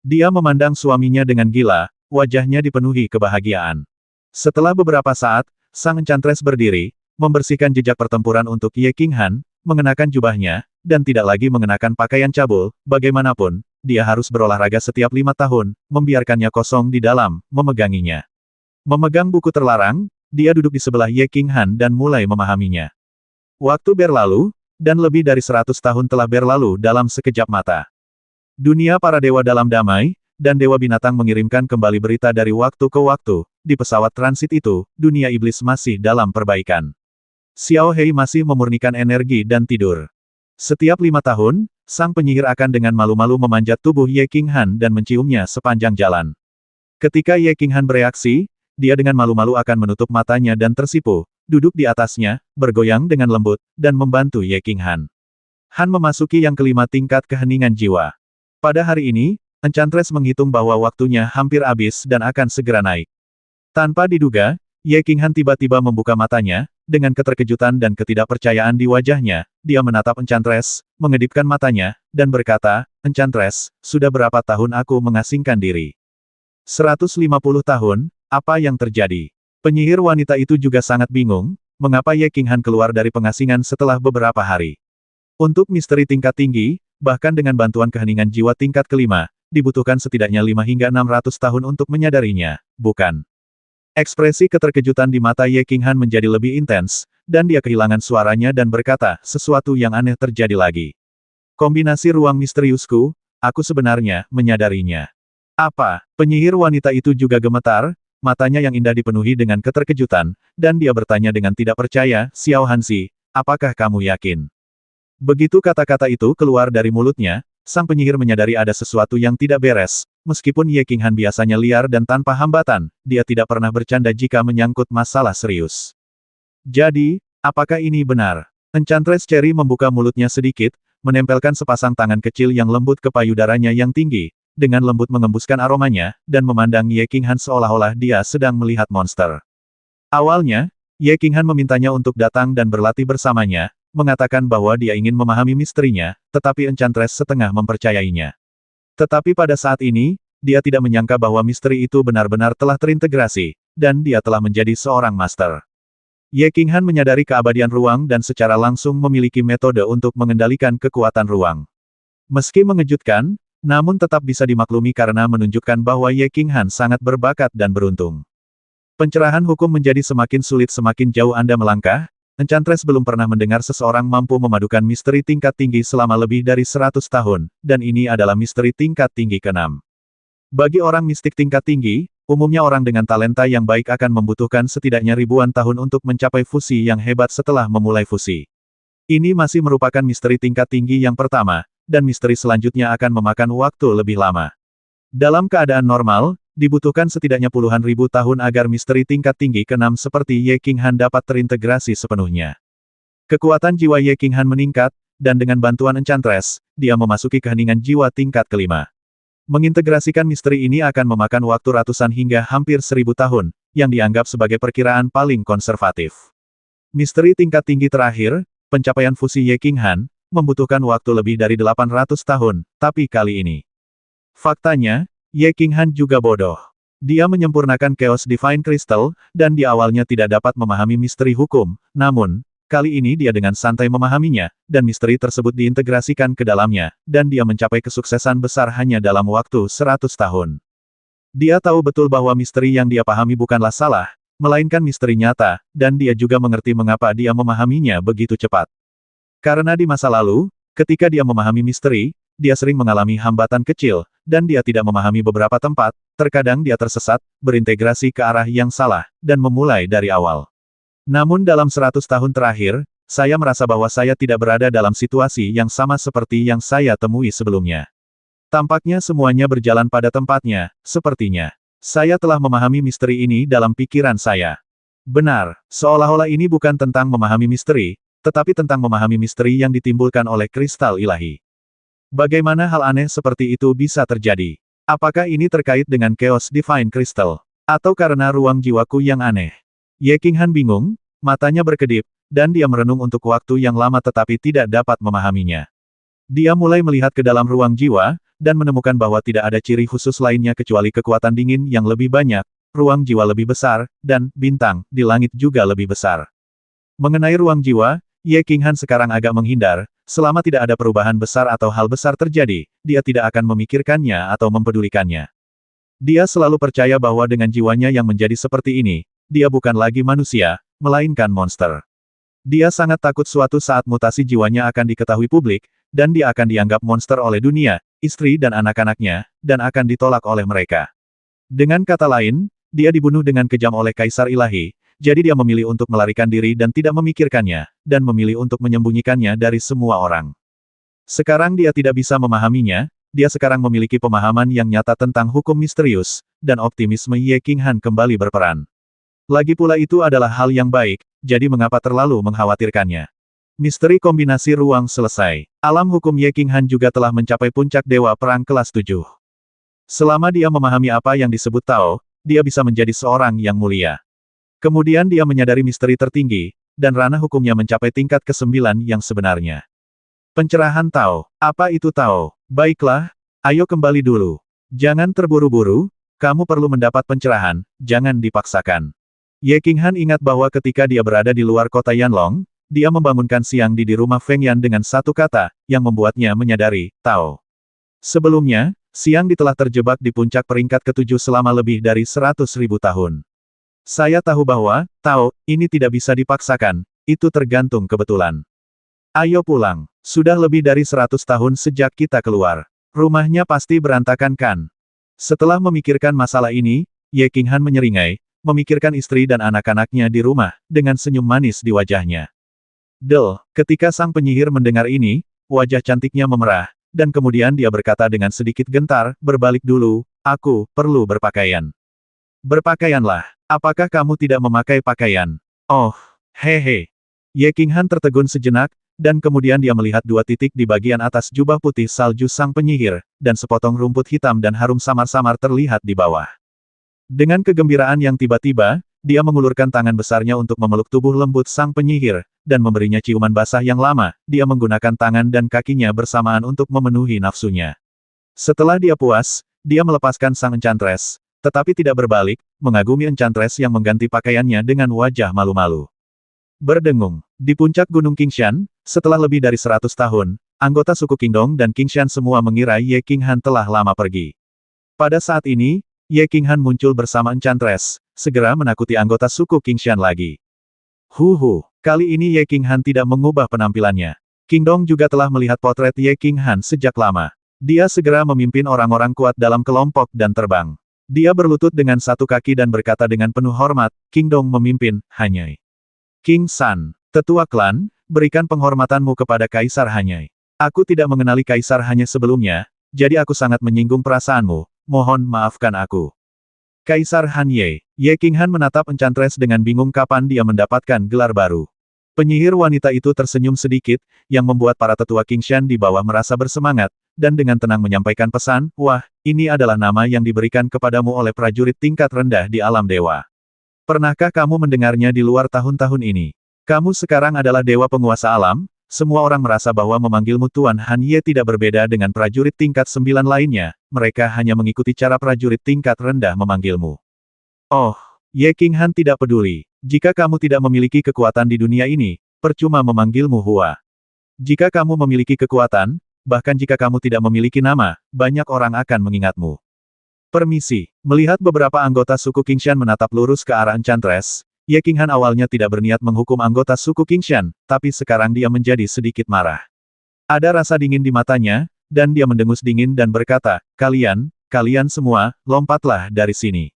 Dia memandang suaminya dengan gila, wajahnya dipenuhi kebahagiaan. Setelah beberapa saat, sang enchantress berdiri, membersihkan jejak pertempuran untuk Ye Qinghan, mengenakan jubahnya, dan tidak lagi mengenakan pakaian cabul, bagaimanapun, dia harus berolahraga setiap 5 tahun, membiarkannya kosong di dalam, memeganginya. Memegang buku terlarang, dia duduk di sebelah Ye Qinghan dan mulai memahaminya. Waktu berlalu, dan lebih dari 100 tahun telah berlalu dalam sekejap mata. Dunia para dewa dalam damai, dan dewa binatang mengirimkan kembali berita dari waktu ke waktu, di pesawat transit itu, dunia iblis masih dalam perbaikan. Xiao Hei masih memurnikan energi dan tidur. Setiap 5 tahun, sang penyihir akan dengan malu-malu memanjat tubuh Ye Qinghan dan menciumnya sepanjang jalan. Ketika Ye Qinghan bereaksi, dia dengan malu-malu akan menutup matanya dan tersipu, duduk di atasnya, bergoyang dengan lembut, dan membantu Ye Qinghan. Han memasuki yang kelima tingkat keheningan jiwa. Pada hari ini, Enchantress menghitung bahwa waktunya hampir habis dan akan segera naik. Tanpa diduga, Ye Qinghan tiba-tiba membuka matanya, dengan keterkejutan dan ketidakpercayaan di wajahnya, dia menatap Enchantress, mengedipkan matanya, dan berkata, "Enchantress, sudah berapa tahun aku mengasingkan diri?" 150 tahun, apa yang terjadi? Penyihir wanita itu juga sangat bingung, mengapa Ye Qinghan keluar dari pengasingan setelah beberapa hari. Untuk misteri tingkat tinggi, bahkan dengan bantuan keheningan jiwa tingkat kelima, dibutuhkan setidaknya 5 hingga 600 tahun untuk menyadarinya, bukan? Ekspresi keterkejutan di mata Ye Qinghan menjadi lebih intens, dan dia kehilangan suaranya dan berkata, sesuatu yang aneh terjadi lagi. Kombinasi ruang misteriusku, aku sebenarnya menyadarinya. Apa? Penyihir wanita itu juga gemetar, matanya yang indah dipenuhi dengan keterkejutan, dan dia bertanya dengan tidak percaya, Xiao Hanxi, apakah kamu yakin? Begitu kata-kata itu keluar dari mulutnya, sang penyihir menyadari ada sesuatu yang tidak beres. Meskipun Ye Qinghan biasanya liar dan tanpa hambatan, dia tidak pernah bercanda jika menyangkut masalah serius. Jadi, apakah ini benar? Enchantress Cherry membuka mulutnya sedikit, menempelkan sepasang tangan kecil yang lembut ke payudaranya yang tinggi, dengan lembut mengembuskan aromanya, dan memandang Ye Qinghan seolah-olah dia sedang melihat monster. Awalnya, Ye Qinghan memintanya untuk datang dan berlatih bersamanya, mengatakan bahwa dia ingin memahami misterinya, tetapi Enchantress setengah mempercayainya. Tetapi pada saat ini, dia tidak menyangka bahwa misteri itu benar-benar telah terintegrasi, dan dia telah menjadi seorang master. Ye Qinghan menyadari keabadian ruang dan secara langsung memiliki metode untuk mengendalikan kekuatan ruang. Meski mengejutkan, namun tetap bisa dimaklumi karena menunjukkan bahwa Ye Qinghan sangat berbakat dan beruntung. Pencerahan hukum menjadi semakin sulit semakin jauh Anda melangkah. Enchantress belum pernah mendengar seseorang mampu memadukan misteri tingkat tinggi selama lebih dari 100 tahun, dan ini adalah misteri tingkat tinggi ke-6. Bagi orang mistik tingkat tinggi, umumnya orang dengan talenta yang baik akan membutuhkan setidaknya ribuan tahun untuk mencapai fusi yang hebat setelah memulai fusi. Ini masih merupakan misteri tingkat tinggi yang pertama, dan misteri selanjutnya akan memakan waktu lebih lama. Dalam keadaan normal, dibutuhkan setidaknya puluhan ribu tahun agar misteri tingkat tinggi ke-6 seperti Ye Qinghan dapat terintegrasi sepenuhnya. Kekuatan jiwa Ye Qinghan meningkat, dan dengan bantuan Enchantress, dia memasuki keheningan jiwa tingkat kelima. Mengintegrasikan misteri ini akan memakan waktu ratusan hingga hampir 1000 tahun, yang dianggap sebagai perkiraan paling konservatif. Misteri tingkat tinggi terakhir, pencapaian fusi Ye Qinghan, membutuhkan waktu lebih dari 800 tahun, tapi kali ini. Faktanya, Ye Qinghan juga bodoh. Dia menyempurnakan Chaos Divine Crystal, dan di awalnya tidak dapat memahami misteri hukum, namun, kali ini dia dengan santai memahaminya, dan misteri tersebut diintegrasikan ke dalamnya, dan dia mencapai kesuksesan besar hanya dalam waktu 100 tahun. Dia tahu betul bahwa misteri yang dia pahami bukanlah salah, melainkan misteri nyata, dan dia juga mengerti mengapa dia memahaminya begitu cepat. Karena di masa lalu, ketika dia memahami misteri, dia sering mengalami hambatan kecil, dan dia tidak memahami beberapa tempat, terkadang dia tersesat, berintegrasi ke arah yang salah, dan memulai dari awal. Namun dalam 100 tahun terakhir, saya merasa bahwa saya tidak berada dalam situasi yang sama seperti yang saya temui sebelumnya. Tampaknya semuanya berjalan pada tempatnya, sepertinya. Saya telah memahami misteri ini dalam pikiran saya. Benar, seolah-olah ini bukan tentang memahami misteri, tetapi tentang memahami misteri yang ditimbulkan oleh kristal ilahi. Bagaimana hal aneh seperti itu bisa terjadi? Apakah ini terkait dengan Chaos Divine Crystal? Atau karena ruang jiwaku yang aneh? Ye Qinghan bingung, Matanya berkedip, dan dia merenung untuk waktu yang lama tetapi tidak dapat memahaminya. Dia mulai melihat ke dalam ruang jiwa, dan menemukan bahwa tidak ada ciri khusus lainnya kecuali kekuatan dingin yang lebih banyak, ruang jiwa lebih besar, dan bintang di langit juga lebih besar. Mengenai ruang jiwa, Ye Qinghan sekarang agak menghindar, selama tidak ada perubahan besar atau hal besar terjadi, dia tidak akan memikirkannya atau mempedulikannya. Dia selalu percaya bahwa dengan jiwanya yang menjadi seperti ini, dia bukan lagi manusia, melainkan monster. Dia sangat takut suatu saat mutasi jiwanya akan diketahui publik, dan dia akan dianggap monster oleh dunia, istri dan anak-anaknya, dan akan ditolak oleh mereka. Dengan kata lain, dia dibunuh dengan kejam oleh Kaisar Ilahi, jadi dia memilih untuk melarikan diri dan tidak memikirkannya, dan memilih untuk menyembunyikannya dari semua orang. Sekarang dia tidak bisa memahaminya, dia sekarang memiliki pemahaman yang nyata tentang hukum misterius, dan optimisme Ye Qinghan kembali berperan. Lagi pula itu adalah hal yang baik, jadi mengapa terlalu mengkhawatirkannya? Misteri kombinasi ruang selesai. Alam hukum Ye Qinghan juga telah mencapai puncak Dewa Perang kelas 7. Selama dia memahami apa yang disebut Tao, dia bisa menjadi seorang yang mulia. Kemudian dia menyadari misteri tertinggi, dan ranah hukumnya mencapai tingkat ke-9 yang sebenarnya. Pencerahan Tao. Apa itu Tao? Baiklah, ayo kembali dulu. Jangan terburu-buru, kamu perlu mendapat pencerahan, jangan dipaksakan. Ye Qinghan ingat bahwa ketika dia berada di luar kota Yanlong, dia membangunkan Xiang di rumah Feng Yan dengan satu kata, yang membuatnya menyadari, Tao. Sebelumnya, Xiang telah terjebak di puncak peringkat ke-7 selama lebih dari 100.000 tahun. Saya tahu bahwa, Tao, ini tidak bisa dipaksakan, itu tergantung kebetulan. Ayo pulang. Sudah lebih dari 100 tahun sejak kita keluar. Rumahnya pasti berantakan kan? Setelah memikirkan masalah ini, Ye Qinghan menyeringai, memikirkan istri dan anak-anaknya di rumah, dengan senyum manis di wajahnya. Ketika sang penyihir mendengar ini, wajah cantiknya memerah, dan kemudian dia berkata dengan sedikit gentar, berbalik dulu, aku perlu berpakaian. Berpakaianlah. Apakah kamu tidak memakai pakaian? Oh, hehe. Ye Qinghan tertegun sejenak, dan kemudian dia melihat dua titik di bagian atas jubah putih salju sang penyihir, dan sepotong rumput hitam dan harum samar-samar terlihat di bawah. Dengan kegembiraan yang tiba-tiba, dia mengulurkan tangan besarnya untuk memeluk tubuh lembut sang penyihir, dan memberinya ciuman basah yang lama, dia menggunakan tangan dan kakinya bersamaan untuk memenuhi nafsunya. Setelah dia puas, dia melepaskan sang enchantress, tetapi tidak berbalik, mengagumi enchantress yang mengganti pakaiannya dengan wajah malu-malu. Berdengung. Di puncak Gunung Qingshan, setelah lebih dari 100 tahun, anggota suku Qingdong dan Qingshan semua mengira Ye Qinghan telah lama pergi. Pada saat ini, Ye Qinghan muncul bersama enchantress, segera menakuti anggota suku Qingshan lagi. Kali ini Ye Qinghan tidak mengubah penampilannya. Qingdong juga telah melihat potret Ye Qinghan sejak lama. Dia segera memimpin orang-orang kuat dalam kelompok dan terbang. Dia berlutut dengan satu kaki dan berkata dengan penuh hormat, Qingdong memimpin, Hanyai. King San, tetua klan, berikan penghormatanmu kepada Kaisar Hanyai. Aku tidak mengenali Kaisar Hanyai sebelumnya, jadi aku sangat menyinggung perasaanmu, mohon maafkan aku. Kaisar Hanyai. Ye Qinghan menatap enchantress dengan bingung kapan dia mendapatkan gelar baru. Penyihir wanita itu tersenyum sedikit, yang membuat para tetua Qingshan di bawah merasa bersemangat, dan dengan tenang menyampaikan pesan, wah, ini adalah nama yang diberikan kepadamu oleh prajurit tingkat rendah di alam dewa. Pernahkah kamu mendengarnya di luar tahun-tahun ini? Kamu sekarang adalah dewa penguasa alam, semua orang merasa bahwa memanggilmu Tuan Han Ye tidak berbeda dengan prajurit tingkat 9 lainnya, mereka hanya mengikuti cara prajurit tingkat rendah memanggilmu. Oh, Ye Qinghan tidak peduli. Jika kamu tidak memiliki kekuatan di dunia ini, percuma memanggilmu Hua. Jika kamu memiliki kekuatan, bahkan jika kamu tidak memiliki nama, banyak orang akan mengingatmu. Permisi. Melihat beberapa anggota suku Qingshan menatap lurus ke arah enchantress, Ye Qinghan awalnya tidak berniat menghukum anggota suku Qingshan, tapi sekarang dia menjadi sedikit marah. Ada rasa dingin di matanya, dan dia mendengus dingin dan berkata, kalian semua, lompatlah dari sini.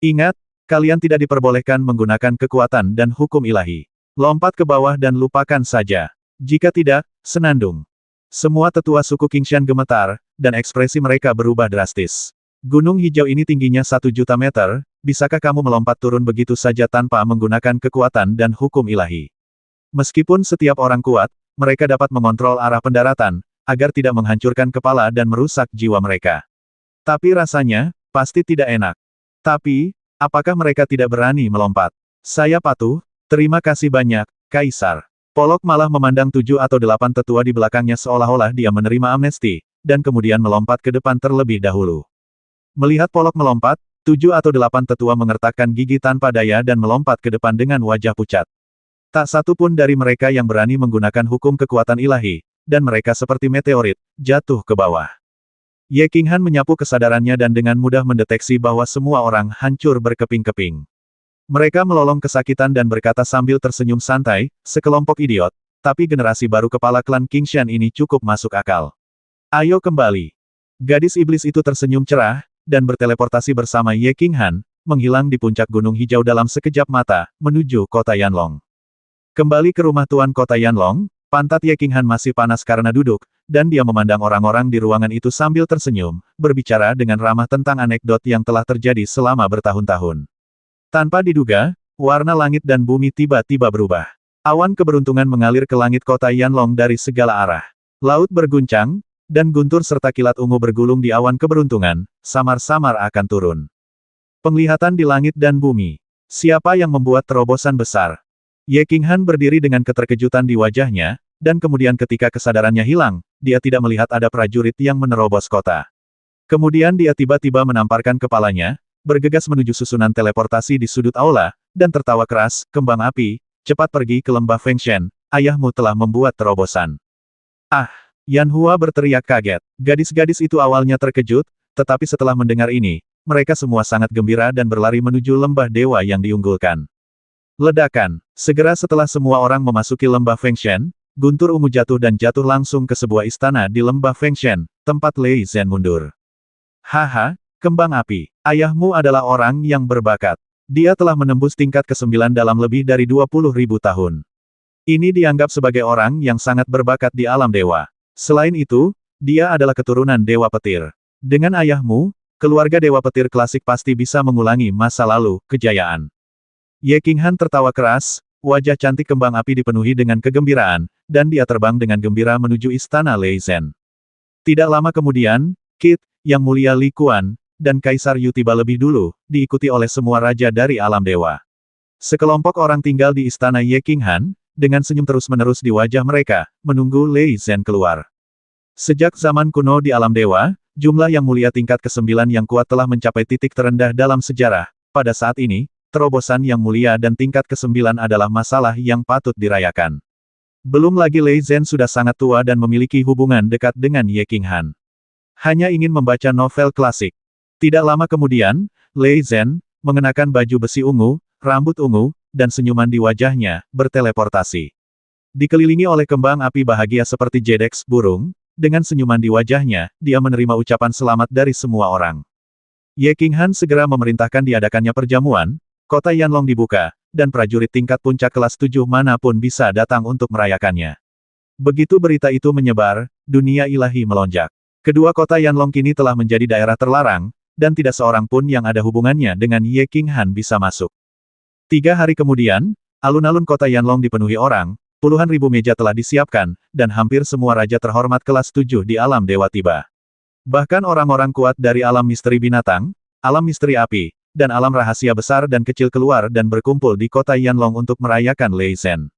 Ingat, kalian tidak diperbolehkan menggunakan kekuatan dan hukum ilahi. Lompat ke bawah dan lupakan saja. Jika tidak, senandung. Semua tetua suku Qingshan gemetar, dan ekspresi mereka berubah drastis. Gunung hijau ini tingginya 1 juta meter, bisakah kamu melompat turun begitu saja tanpa menggunakan kekuatan dan hukum ilahi? Meskipun setiap orang kuat, mereka dapat mengontrol arah pendaratan, agar tidak menghancurkan kepala dan merusak jiwa mereka. Tapi rasanya, pasti tidak enak. Tapi, apakah mereka tidak berani melompat? Saya patuh, Terima kasih banyak, Kaisar. Polok malah memandang 7 atau 8 tetua di belakangnya seolah-olah dia menerima amnesti, dan kemudian melompat ke depan terlebih dahulu. Melihat Polok melompat, 7 atau 8 tetua mengertakkan gigi tanpa daya dan melompat ke depan dengan wajah pucat. Tak satu pun dari mereka yang berani menggunakan hukum kekuatan ilahi, dan mereka seperti meteorit, jatuh ke bawah. Ye Qinghan menyapu kesadarannya dan dengan mudah mendeteksi bahwa semua orang hancur berkeping-keping. Mereka melolong kesakitan dan berkata sambil tersenyum santai, sekelompok idiot, tapi generasi baru kepala klan Qingshan ini cukup masuk akal. Ayo kembali. Gadis iblis itu tersenyum cerah, dan berteleportasi bersama Ye Qinghan, menghilang di puncak gunung hijau dalam sekejap mata, menuju kota Yanlong. Kembali ke rumah Tuan Kota Yanlong, pantat Ye Qinghan masih panas karena duduk, dan dia memandang orang-orang di ruangan itu sambil tersenyum, berbicara dengan ramah tentang anekdot yang telah terjadi selama bertahun-tahun. Tanpa diduga, warna langit dan bumi tiba-tiba berubah. Awan keberuntungan mengalir ke langit kota Yanlong dari segala arah. Laut berguncang, dan guntur serta kilat ungu bergulung di awan keberuntungan, samar-samar akan turun. Penglihatan di langit dan bumi. Siapa yang membuat terobosan besar? Ye Qinghan berdiri dengan keterkejutan di wajahnya, dan kemudian ketika kesadarannya hilang, dia tidak melihat ada prajurit yang menerobos kota. Kemudian dia tiba-tiba menamparkan kepalanya, bergegas menuju susunan teleportasi di sudut aula, dan tertawa keras, kembang api, cepat pergi ke lembah Fengshen, ayahmu telah membuat terobosan. Ah! Yan Hua berteriak kaget. Gadis-gadis itu awalnya terkejut, tetapi setelah mendengar ini, mereka semua sangat gembira dan berlari menuju lembah dewa yang diunggulkan. Ledakan. Segera setelah semua orang memasuki lembah Fengshen, guntur ungu jatuh dan jatuh langsung ke sebuah istana di lembah Fengshen, tempat Lei Zhen mundur. Haha, kembang api. Ayahmu adalah orang yang berbakat. Dia telah menembus tingkat ke-9 dalam lebih dari 20.000 tahun. Ini dianggap sebagai orang yang sangat berbakat di alam dewa. Selain itu, dia adalah keturunan Dewa Petir. Dengan ayahmu, keluarga Dewa Petir klasik pasti bisa mengulangi masa lalu, kejayaan. Ye Qinghan tertawa keras, wajah cantik kembang api dipenuhi dengan kegembiraan, dan dia terbang dengan gembira menuju istana Lei Zhen. Tidak lama kemudian, Kit, Yang Mulia Li Kuan, dan Kaisar Yu tiba lebih dulu, diikuti oleh semua raja dari alam dewa. Sekelompok orang tinggal di istana Ye Qinghan, dengan senyum terus-menerus di wajah mereka, menunggu Lei Zhen keluar. Sejak zaman kuno di alam dewa, jumlah Yang Mulia tingkat ke-9 yang kuat telah mencapai titik terendah dalam sejarah. Pada saat ini, terobosan Yang Mulia dan tingkat ke-9 adalah masalah yang patut dirayakan. Belum lagi Lei Zhen sudah sangat tua dan memiliki hubungan dekat dengan Ye Qinghan. Hanya ingin membaca novel klasik. Tidak lama kemudian, Lei Zhen, mengenakan baju besi ungu, rambut ungu, dan senyuman di wajahnya, berteleportasi. Dikelilingi oleh kembang api bahagia seperti jedeks burung, dengan senyuman di wajahnya, dia menerima ucapan selamat dari semua orang. Ye Qinghan segera memerintahkan diadakannya perjamuan, kota Yanlong dibuka, dan prajurit tingkat puncak kelas 7 manapun bisa datang untuk merayakannya. Begitu berita itu menyebar, dunia ilahi melonjak. Kedua kota Yanlong kini telah menjadi daerah terlarang, dan tidak seorang pun yang ada hubungannya dengan Ye Qinghan bisa masuk. 3 hari kemudian, alun-alun kota Yanlong dipenuhi orang, puluhan ribu meja telah disiapkan, dan hampir semua raja terhormat kelas 7 di alam dewa tiba. Bahkan orang-orang kuat dari alam misteri binatang, alam misteri api, dan alam rahasia besar dan kecil keluar dan berkumpul di kota Yanlong untuk merayakan Lei Zhen.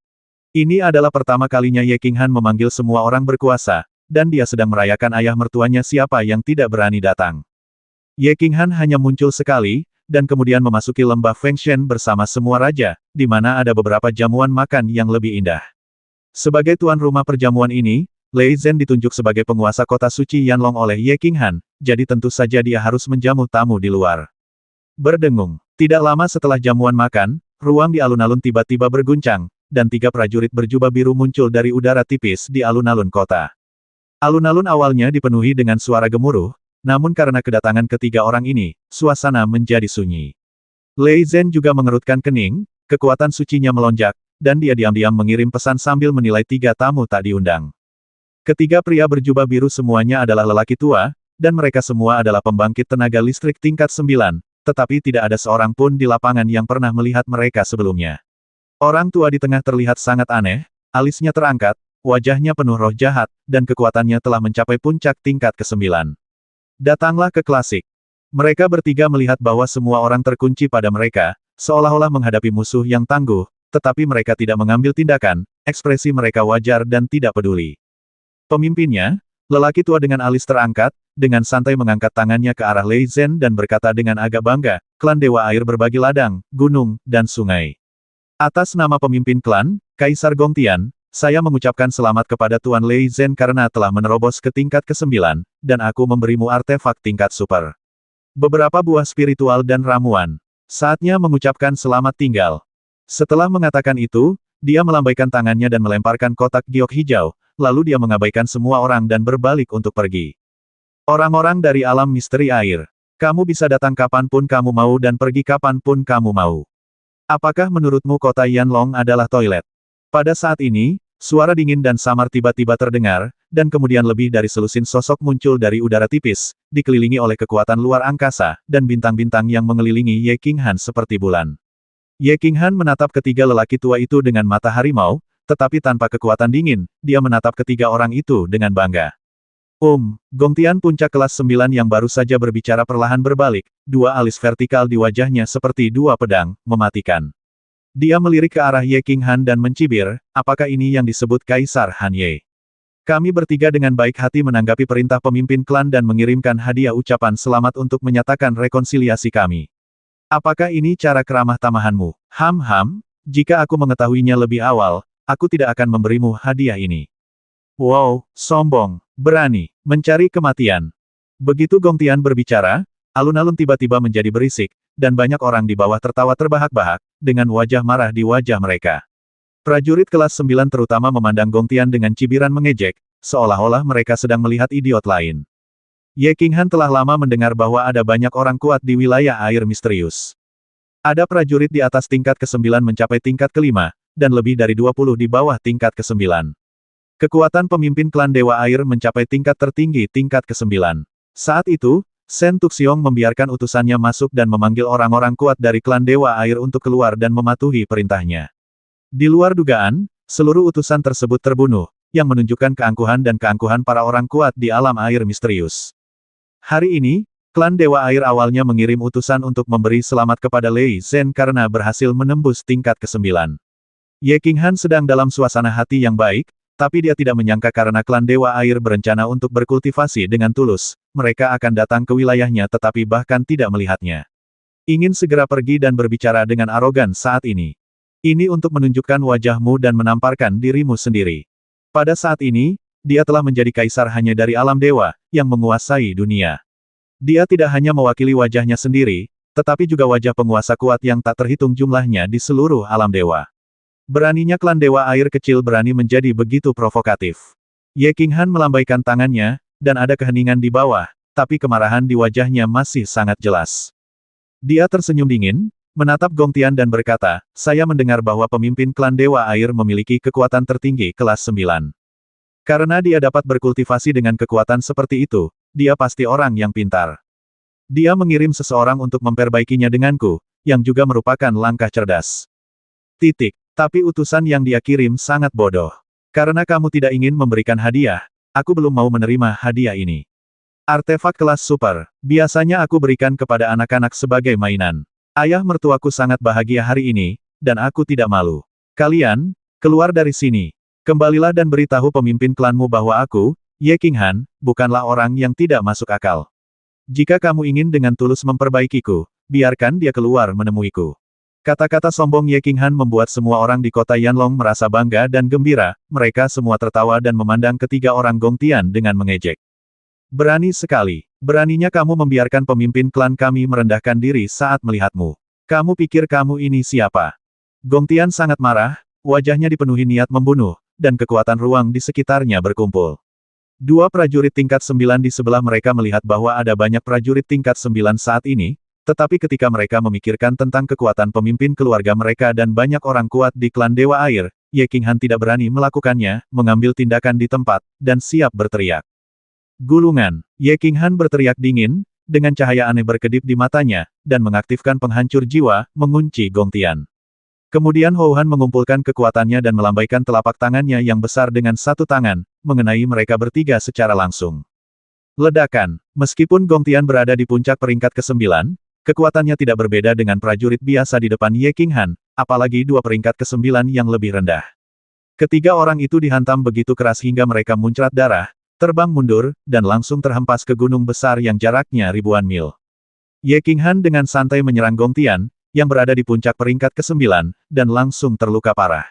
Ini adalah pertama kalinya Ye Qinghan memanggil semua orang berkuasa, dan dia sedang merayakan ayah mertuanya siapa yang tidak berani datang. Ye Qinghan hanya muncul sekali, dan kemudian memasuki lembah Fengshen bersama semua raja, di mana ada beberapa jamuan makan yang lebih indah. Sebagai tuan rumah perjamuan ini, Lei Zhen ditunjuk sebagai penguasa kota suci Yanlong oleh Ye Qinghan, jadi tentu saja dia harus menjamu tamu di luar. Berdengung. Tidak lama setelah jamuan makan, ruang di alun-alun tiba-tiba berguncang, dan 3 prajurit berjubah biru muncul dari udara tipis di alun-alun kota. Alun-alun awalnya dipenuhi dengan suara gemuruh, namun karena kedatangan ketiga orang ini, suasana menjadi sunyi. Lei Zhen juga mengerutkan kening, kekuatan sucinya melonjak, dan dia diam-diam mengirim pesan sambil menilai 3 tamu tak diundang. Ketiga pria berjubah biru semuanya adalah lelaki tua, dan mereka semua adalah pembangkit tenaga listrik tingkat 9, tetapi tidak ada seorang pun di lapangan yang pernah melihat mereka sebelumnya. Orang tua di tengah terlihat sangat aneh, alisnya terangkat, wajahnya penuh roh jahat, dan kekuatannya telah mencapai puncak tingkat ke-9. Datanglah ke klasik. Mereka bertiga melihat bahwa semua orang terkunci pada mereka, seolah-olah menghadapi musuh yang tangguh, tetapi mereka tidak mengambil tindakan, ekspresi mereka wajar dan tidak peduli. Pemimpinnya, lelaki tua dengan alis terangkat, dengan santai mengangkat tangannya ke arah Lei Zhen dan berkata dengan agak bangga, klan Dewa Air berbagi ladang, gunung, dan sungai. Atas nama pemimpin klan, Kaisar Gongtian, saya mengucapkan selamat kepada Tuan Lei Zhen karena telah menerobos ke tingkat ke-9, dan aku memberimu artefak tingkat super. Beberapa buah spiritual dan ramuan. Saatnya mengucapkan selamat tinggal. Setelah mengatakan itu, dia melambaikan tangannya dan melemparkan kotak giok hijau, lalu dia mengabaikan semua orang dan berbalik untuk pergi. Orang-orang dari alam misteri air. Kamu bisa datang kapanpun kamu mau dan pergi kapanpun kamu mau. Apakah menurutmu kota Yanlong adalah toilet? Pada saat ini, suara dingin dan samar tiba-tiba terdengar, dan kemudian lebih dari selusin sosok muncul dari udara tipis, dikelilingi oleh kekuatan luar angkasa, dan bintang-bintang yang mengelilingi Ye Qinghan seperti bulan. Ye Qinghan menatap ketiga lelaki tua itu dengan mata harimau, tetapi tanpa kekuatan dingin, dia menatap ketiga orang itu dengan bangga. Gongtian puncak kelas 9 yang baru saja berbicara perlahan berbalik, dua alis vertikal di wajahnya seperti dua pedang, mematikan. Dia melirik ke arah Ye Qinghan dan mencibir, apakah ini yang disebut Kaisar Han Ye? Kami bertiga dengan baik hati menanggapi perintah pemimpin klan dan mengirimkan hadiah ucapan selamat untuk menyatakan rekonsiliasi kami. Apakah ini cara keramah tamahanmu? Jika aku mengetahuinya lebih awal, aku tidak akan memberimu hadiah ini. Wow, sombong, berani, mencari kematian. Begitu Gongtian berbicara, alun-alun tiba-tiba menjadi berisik, dan banyak orang di bawah tertawa terbahak-bahak, dengan wajah marah di wajah mereka. Prajurit kelas 9 terutama memandang Gongtian dengan cibiran mengejek, seolah-olah mereka sedang melihat idiot lain. Ye Qinghan telah lama mendengar bahwa ada banyak orang kuat di wilayah air misterius. Ada prajurit di atas tingkat ke-9 mencapai tingkat ke-5, dan lebih dari 20 di bawah tingkat ke-9. Kekuatan pemimpin klan Dewa Air mencapai tingkat tertinggi tingkat ke-9. Saat itu, Shen Tuxiong membiarkan utusannya masuk dan memanggil orang-orang kuat dari klan Dewa Air untuk keluar dan mematuhi perintahnya. Di luar dugaan, seluruh utusan tersebut terbunuh, yang menunjukkan keangkuhan dan keangkuhan para orang kuat di alam air misterius. Hari ini, klan Dewa Air awalnya mengirim utusan untuk memberi selamat kepada Lei Zhen karena berhasil menembus tingkat ke-9. Ye Qinghan sedang dalam suasana hati yang baik, tapi dia tidak menyangka karena klan Dewa Air berencana untuk berkultivasi dengan tulus, mereka akan datang ke wilayahnya tetapi bahkan tidak melihatnya. Ingin segera pergi dan berbicara dengan arogan saat ini. Ini untuk menunjukkan wajahmu dan menamparkan dirimu sendiri. Pada saat ini, dia telah menjadi kaisar hanya dari alam dewa, yang menguasai dunia. Dia tidak hanya mewakili wajahnya sendiri, tetapi juga wajah penguasa kuat yang tak terhitung jumlahnya di seluruh alam dewa. Beraninya klan Dewa Air kecil berani menjadi begitu provokatif. Ye Qinghan melambaikan tangannya, dan ada keheningan di bawah, tapi kemarahan di wajahnya masih sangat jelas. Dia tersenyum dingin, menatap Gongtian dan berkata, saya mendengar bahwa pemimpin klan Dewa Air memiliki kekuatan tertinggi kelas 9. Karena dia dapat berkultivasi dengan kekuatan seperti itu, dia pasti orang yang pintar. Dia mengirim seseorang untuk memperbaikinya denganku, yang juga merupakan langkah cerdas. Tapi utusan yang dia kirim sangat bodoh. Karena kamu tidak ingin memberikan hadiah, aku belum mau menerima hadiah ini. Artefak kelas super, biasanya aku berikan kepada anak-anak sebagai mainan. Ayah mertuaku sangat bahagia hari ini, dan aku tidak malu. Kalian, keluar dari sini. Kembalilah dan beritahu pemimpin klanmu bahwa aku, Ye Qinghan, bukanlah orang yang tidak masuk akal. Jika kamu ingin dengan tulus memperbaikiku, biarkan dia keluar menemuiku. Kata-kata sombong Ye Qinghan membuat semua orang di kota Yanlong merasa bangga dan gembira, mereka semua tertawa dan memandang ketiga orang Gongtian dengan mengejek. Berani sekali. Beraninya kamu membiarkan pemimpin klan kami merendahkan diri saat melihatmu. Kamu pikir kamu ini siapa? Gongtian sangat marah, wajahnya dipenuhi niat membunuh, dan kekuatan ruang di sekitarnya berkumpul. Dua prajurit tingkat 9 di sebelah mereka melihat bahwa ada banyak prajurit tingkat 9 saat ini, tetapi ketika mereka memikirkan tentang kekuatan pemimpin keluarga mereka dan banyak orang kuat di klan Dewa Air, Ye Qinghan tidak berani melakukannya, mengambil tindakan di tempat, dan siap berteriak. Gulungan. Ye Qinghan berteriak dingin, dengan cahaya aneh berkedip di matanya, dan mengaktifkan penghancur jiwa, mengunci Gongtian. Kemudian Houhan mengumpulkan kekuatannya dan melambaikan telapak tangannya yang besar dengan satu tangan, mengenai mereka bertiga secara langsung. Ledakan. Meskipun Gongtian berada di puncak peringkat ke-9, kekuatannya tidak berbeda dengan prajurit biasa di depan Ye Qinghan, apalagi dua peringkat ke-9 yang lebih rendah. Ketiga orang itu dihantam begitu keras hingga mereka muncrat darah, terbang mundur, dan langsung terhempas ke gunung besar yang jaraknya ribuan mil. Ye Qinghan dengan santai menyerang Gong Tian, yang berada di puncak peringkat ke-9, dan langsung terluka parah.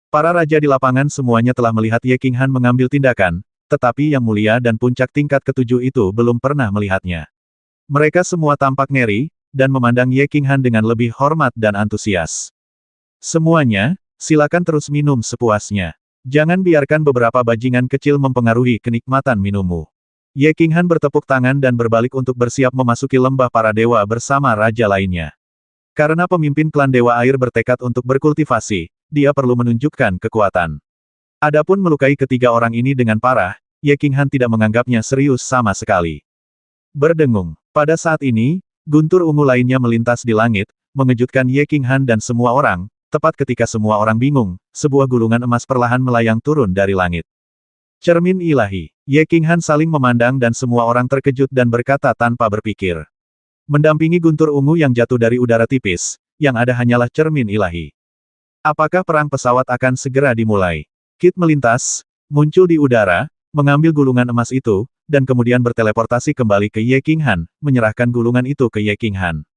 Para raja di lapangan semuanya telah melihat Ye Qinghan mengambil tindakan, tetapi Yang Mulia dan puncak tingkat ke-7 itu belum pernah melihatnya. Mereka semua tampak ngeri, dan memandang Ye Qinghan dengan lebih hormat dan antusias. Semuanya, silakan terus minum sepuasnya. Jangan biarkan beberapa bajingan kecil mempengaruhi kenikmatan minummu. Ye Qinghan bertepuk tangan dan berbalik untuk bersiap memasuki lembah para dewa bersama raja lainnya. Karena pemimpin klan Dewa Air bertekad untuk berkultivasi, dia perlu menunjukkan kekuatan. Adapun melukai ketiga orang ini dengan parah, Ye Qinghan tidak menganggapnya serius sama sekali. Berdengung. Pada saat ini, guntur ungu lainnya melintas di langit, mengejutkan Ye Qinghan dan semua orang. Tepat ketika semua orang bingung, sebuah gulungan emas perlahan melayang turun dari langit. Cermin ilahi. Ye Qinghan saling memandang dan semua orang terkejut dan berkata tanpa berpikir. Mendampingi guntur ungu yang jatuh dari udara tipis, yang ada hanyalah cermin ilahi. Apakah perang pesawat akan segera dimulai? Kit melintas, muncul di udara, mengambil gulungan emas itu, dan kemudian berteleportasi kembali ke Ye Qinghan, menyerahkan gulungan itu ke Ye Qinghan.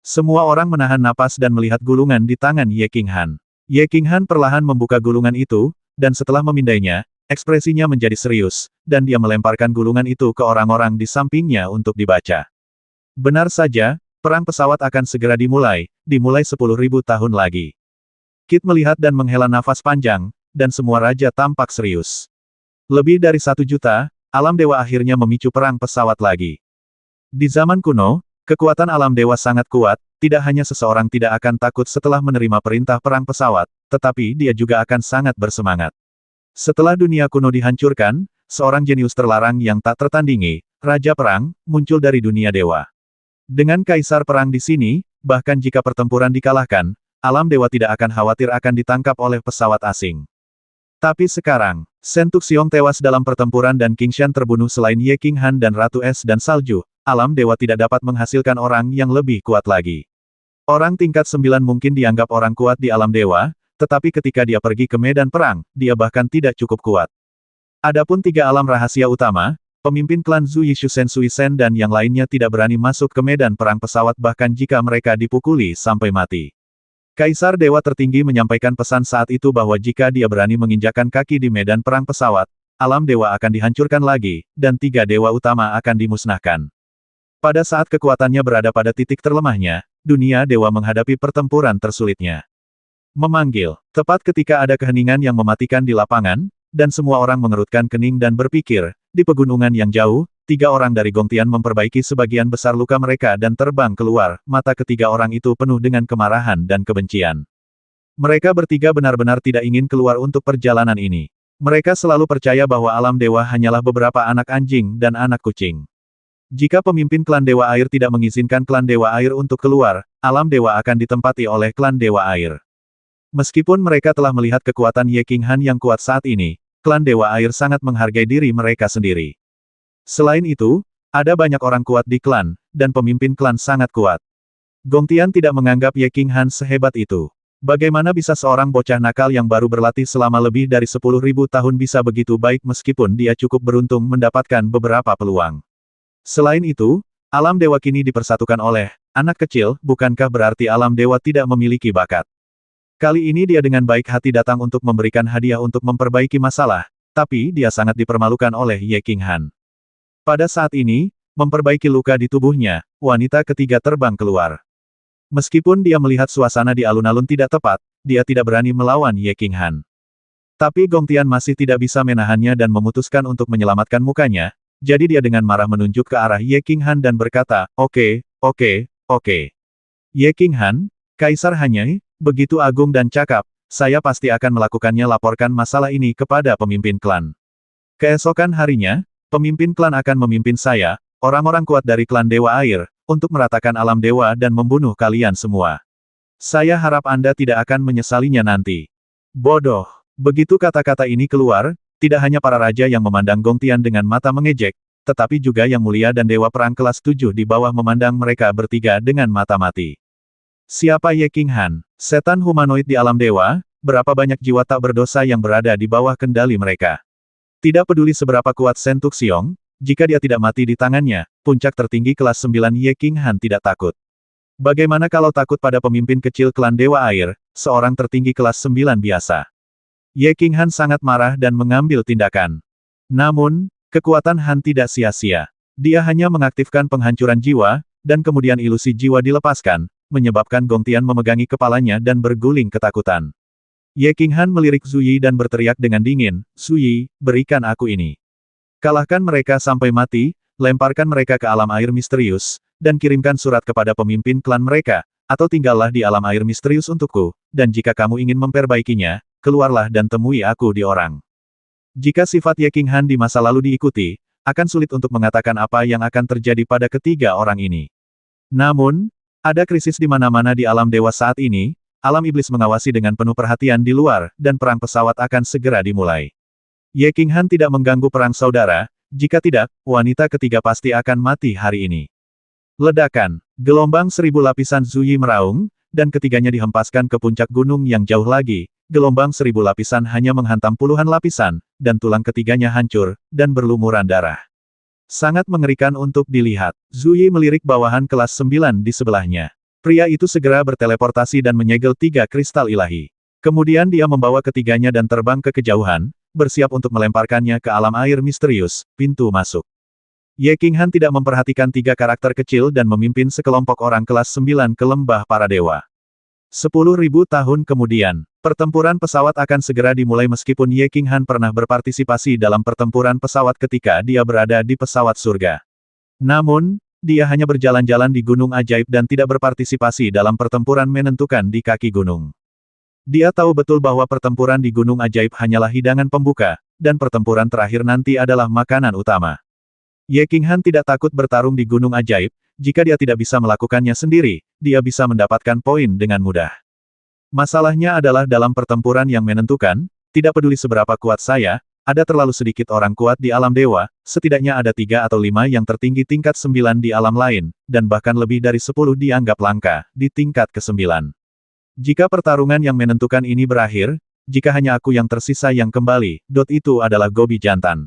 Semua orang menahan napas dan melihat gulungan di tangan Ye Qinghan. Ye Qinghan perlahan membuka gulungan itu, dan setelah memindainya, ekspresinya menjadi serius, dan dia melemparkan gulungan itu ke orang-orang di sampingnya untuk dibaca. Benar saja, perang pesawat akan segera dimulai 10.000 tahun lagi. Kit melihat dan menghela nafas panjang, dan semua raja tampak serius. Lebih dari 1 juta, alam dewa akhirnya memicu perang pesawat lagi. Di zaman kuno, kekuatan alam dewa sangat kuat, tidak hanya seseorang tidak akan takut setelah menerima perintah perang pesawat, tetapi dia juga akan sangat bersemangat. Setelah dunia kuno dihancurkan, seorang jenius terlarang yang tak tertandingi, Raja Perang, muncul dari dunia dewa. Dengan kaisar perang di sini, bahkan jika pertempuran dikalahkan, alam dewa tidak akan khawatir akan ditangkap oleh pesawat asing. Tapi sekarang, Shen Tuxiong tewas dalam pertempuran dan King Shan terbunuh selain Ye Qinghan dan Ratu Es dan Salju, alam dewa tidak dapat menghasilkan orang yang lebih kuat lagi. Orang tingkat 9 mungkin dianggap orang kuat di alam dewa, tetapi ketika dia pergi ke medan perang, dia bahkan tidak cukup kuat. Adapun 3 alam rahasia utama, pemimpin klan Zhu Yishu Shen Sui Shen dan yang lainnya tidak berani masuk ke medan perang pesawat bahkan jika mereka dipukuli sampai mati. Kaisar Dewa Tertinggi menyampaikan pesan saat itu bahwa jika dia berani menginjakkan kaki di medan perang pesawat, alam dewa akan dihancurkan lagi, dan 3 dewa utama akan dimusnahkan. Pada saat kekuatannya berada pada titik terlemahnya, dunia dewa menghadapi pertempuran tersulitnya. Memanggil. Tepat ketika ada keheningan yang mematikan di lapangan, dan semua orang mengerutkan kening dan berpikir, di pegunungan yang jauh, 3 orang dari Gong Tian memperbaiki sebagian besar luka mereka dan terbang keluar, mata ketiga orang itu penuh dengan kemarahan dan kebencian. Mereka bertiga benar-benar tidak ingin keluar untuk perjalanan ini. Mereka selalu percaya bahwa alam dewa hanyalah beberapa anak anjing dan anak kucing. Jika pemimpin klan Dewa Air tidak mengizinkan klan Dewa Air untuk keluar, alam dewa akan ditempati oleh klan Dewa Air. Meskipun mereka telah melihat kekuatan Ye Qinghan yang kuat saat ini, klan Dewa Air sangat menghargai diri mereka sendiri. Selain itu, ada banyak orang kuat di klan, dan pemimpin klan sangat kuat. Gong Tian tidak menganggap Ye Qinghan sehebat itu. Bagaimana bisa seorang bocah nakal yang baru berlatih selama lebih dari 10.000 tahun bisa begitu baik meskipun dia cukup beruntung mendapatkan beberapa peluang. Selain itu, alam dewa kini dipersatukan oleh anak kecil, bukankah berarti alam dewa tidak memiliki bakat? Kali ini dia dengan baik hati datang untuk memberikan hadiah untuk memperbaiki masalah, tapi dia sangat dipermalukan oleh Ye Qinghan. Pada saat ini, memperbaiki luka di tubuhnya, wanita ketiga terbang keluar. Meskipun dia melihat suasana di alun-alun tidak tepat, dia tidak berani melawan Ye Qinghan. Tapi Gong Tian masih tidak bisa menahannya dan memutuskan untuk menyelamatkan mukanya, jadi dia dengan marah menunjuk ke arah Ye Qinghan dan berkata, oke. Ye Qinghan, Kaisar Hanyai, begitu agung dan cakap, saya pasti akan melakukannya laporkan masalah ini kepada pemimpin klan. Keesokan harinya, pemimpin klan akan memimpin saya, orang-orang kuat dari klan Dewa Air, untuk meratakan alam dewa dan membunuh kalian semua. Saya harap Anda tidak akan menyesalinya nanti. Bodoh. Begitu kata-kata ini keluar, tidak hanya para raja yang memandang Gong Tian dengan mata mengejek, tetapi juga Yang Mulia dan Dewa Perang kelas 7 di bawah memandang mereka bertiga dengan mata mati. Siapa Ye King Han? Setan humanoid di alam dewa, berapa banyak jiwa tak berdosa yang berada di bawah kendali mereka. Tidak peduli seberapa kuat Shen Tuxiong, jika dia tidak mati di tangannya, puncak tertinggi kelas 9 Ye King Han tidak takut. Bagaimana kalau takut pada pemimpin kecil klan Dewa Air, seorang tertinggi kelas 9 biasa? Ye King Han sangat marah dan mengambil tindakan. Namun, kekuatan Han tidak sia-sia. Dia hanya mengaktifkan penghancuran jiwa, dan kemudian ilusi jiwa dilepaskan, menyebabkan Gong Tian memegangi kepalanya dan berguling ketakutan. Ye King Han melirik Zhu Yi dan berteriak dengan dingin, "Zhu Yi, berikan aku ini. Kalahkan mereka sampai mati, lemparkan mereka ke alam air misterius, dan kirimkan surat kepada pemimpin klan mereka, atau tinggallah di alam air misterius untukku, dan jika kamu ingin memperbaikinya, keluarlah dan temui aku di orang." Jika sifat Ye King Han di masa lalu diikuti, akan sulit untuk mengatakan apa yang akan terjadi pada ketiga orang ini. Namun, ada krisis di mana-mana di alam dewa saat ini, alam iblis mengawasi dengan penuh perhatian di luar, dan perang pesawat akan segera dimulai. Ye King Han tidak mengganggu perang saudara, jika tidak, wanita ketiga pasti akan mati hari ini. Ledakan, gelombang 1000 lapisan Zhu Yi meraung, dan ketiganya dihempaskan ke puncak gunung yang jauh lagi. Gelombang 1000 lapisan hanya menghantam puluhan lapisan, dan tulang ketiganya hancur, dan berlumuran darah. Sangat mengerikan untuk dilihat. Zhu Yi melirik bawahan kelas 9 di sebelahnya. Pria itu segera berteleportasi dan menyegel 3 kristal ilahi. Kemudian dia membawa ketiganya dan terbang ke kejauhan, bersiap untuk melemparkannya ke alam air misterius, pintu masuk. Ye King Han tidak memperhatikan 3 karakter kecil dan memimpin sekelompok orang kelas 9 ke lembah para dewa. 10.000 tahun kemudian, pertempuran pesawat akan segera dimulai meskipun Ye King Han pernah berpartisipasi dalam pertempuran pesawat ketika dia berada di pesawat surga. Namun, dia hanya berjalan-jalan di gunung ajaib dan tidak berpartisipasi dalam pertempuran menentukan di kaki gunung. Dia tahu betul bahwa pertempuran di gunung ajaib hanyalah hidangan pembuka, dan pertempuran terakhir nanti adalah makanan utama. Ye King Han tidak takut bertarung di gunung ajaib, jika dia tidak bisa melakukannya sendiri, dia bisa mendapatkan poin dengan mudah. Masalahnya adalah dalam pertempuran yang menentukan, tidak peduli seberapa kuat saya, ada terlalu sedikit orang kuat di alam dewa, setidaknya ada 3 atau 5 yang tertinggi tingkat 9 di alam lain, dan bahkan lebih dari 10 dianggap langka, di tingkat ke-9. Jika pertarungan yang menentukan ini berakhir, jika hanya aku yang tersisa yang kembali, itu adalah Gobi jantan.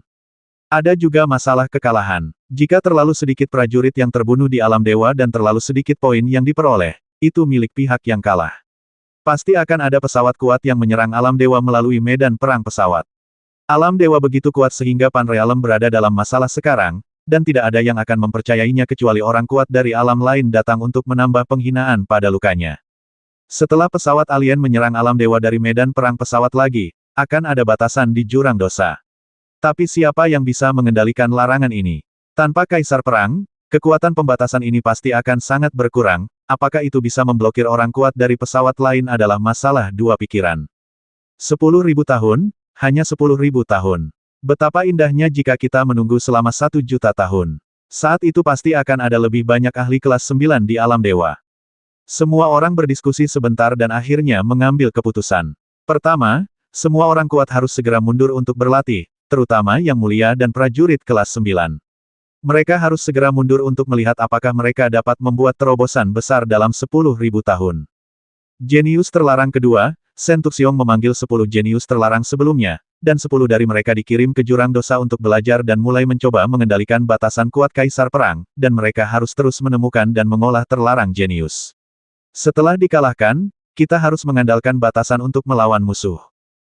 Ada juga masalah kekalahan. Jika terlalu sedikit prajurit yang terbunuh di alam dewa dan terlalu sedikit poin yang diperoleh, itu milik pihak yang kalah. Pasti akan ada pesawat kuat yang menyerang alam dewa melalui medan perang pesawat. Alam dewa begitu kuat sehingga Pan Realem berada dalam masalah sekarang, dan tidak ada yang akan mempercayainya kecuali orang kuat dari alam lain datang untuk menambah penghinaan pada lukanya. Setelah pesawat alien menyerang alam dewa dari medan perang pesawat lagi, akan ada batasan di jurang dosa. Tapi siapa yang bisa mengendalikan larangan ini? Tanpa kaisar perang, kekuatan pembatasan ini pasti akan sangat berkurang, apakah itu bisa memblokir orang kuat dari pesawat lain adalah masalah dua pikiran. 10.000 tahun, hanya 10.000 tahun. Betapa indahnya jika kita menunggu selama 1 juta tahun. Saat itu pasti akan ada lebih banyak ahli kelas 9 di alam dewa. Semua orang berdiskusi sebentar dan akhirnya mengambil keputusan. Pertama, semua orang kuat harus segera mundur untuk berlatih, terutama yang mulia dan prajurit kelas 9. Mereka harus segera mundur untuk melihat apakah mereka dapat membuat terobosan besar dalam 10.000 tahun. Jenius terlarang kedua, Shen Tuxiong memanggil 10 jenius terlarang sebelumnya, dan 10 dari mereka dikirim ke jurang dosa untuk belajar dan mulai mencoba mengendalikan batasan kuat kaisar perang, dan mereka harus terus menemukan dan mengolah terlarang jenius. Setelah dikalahkan, kita harus mengandalkan batasan untuk melawan musuh.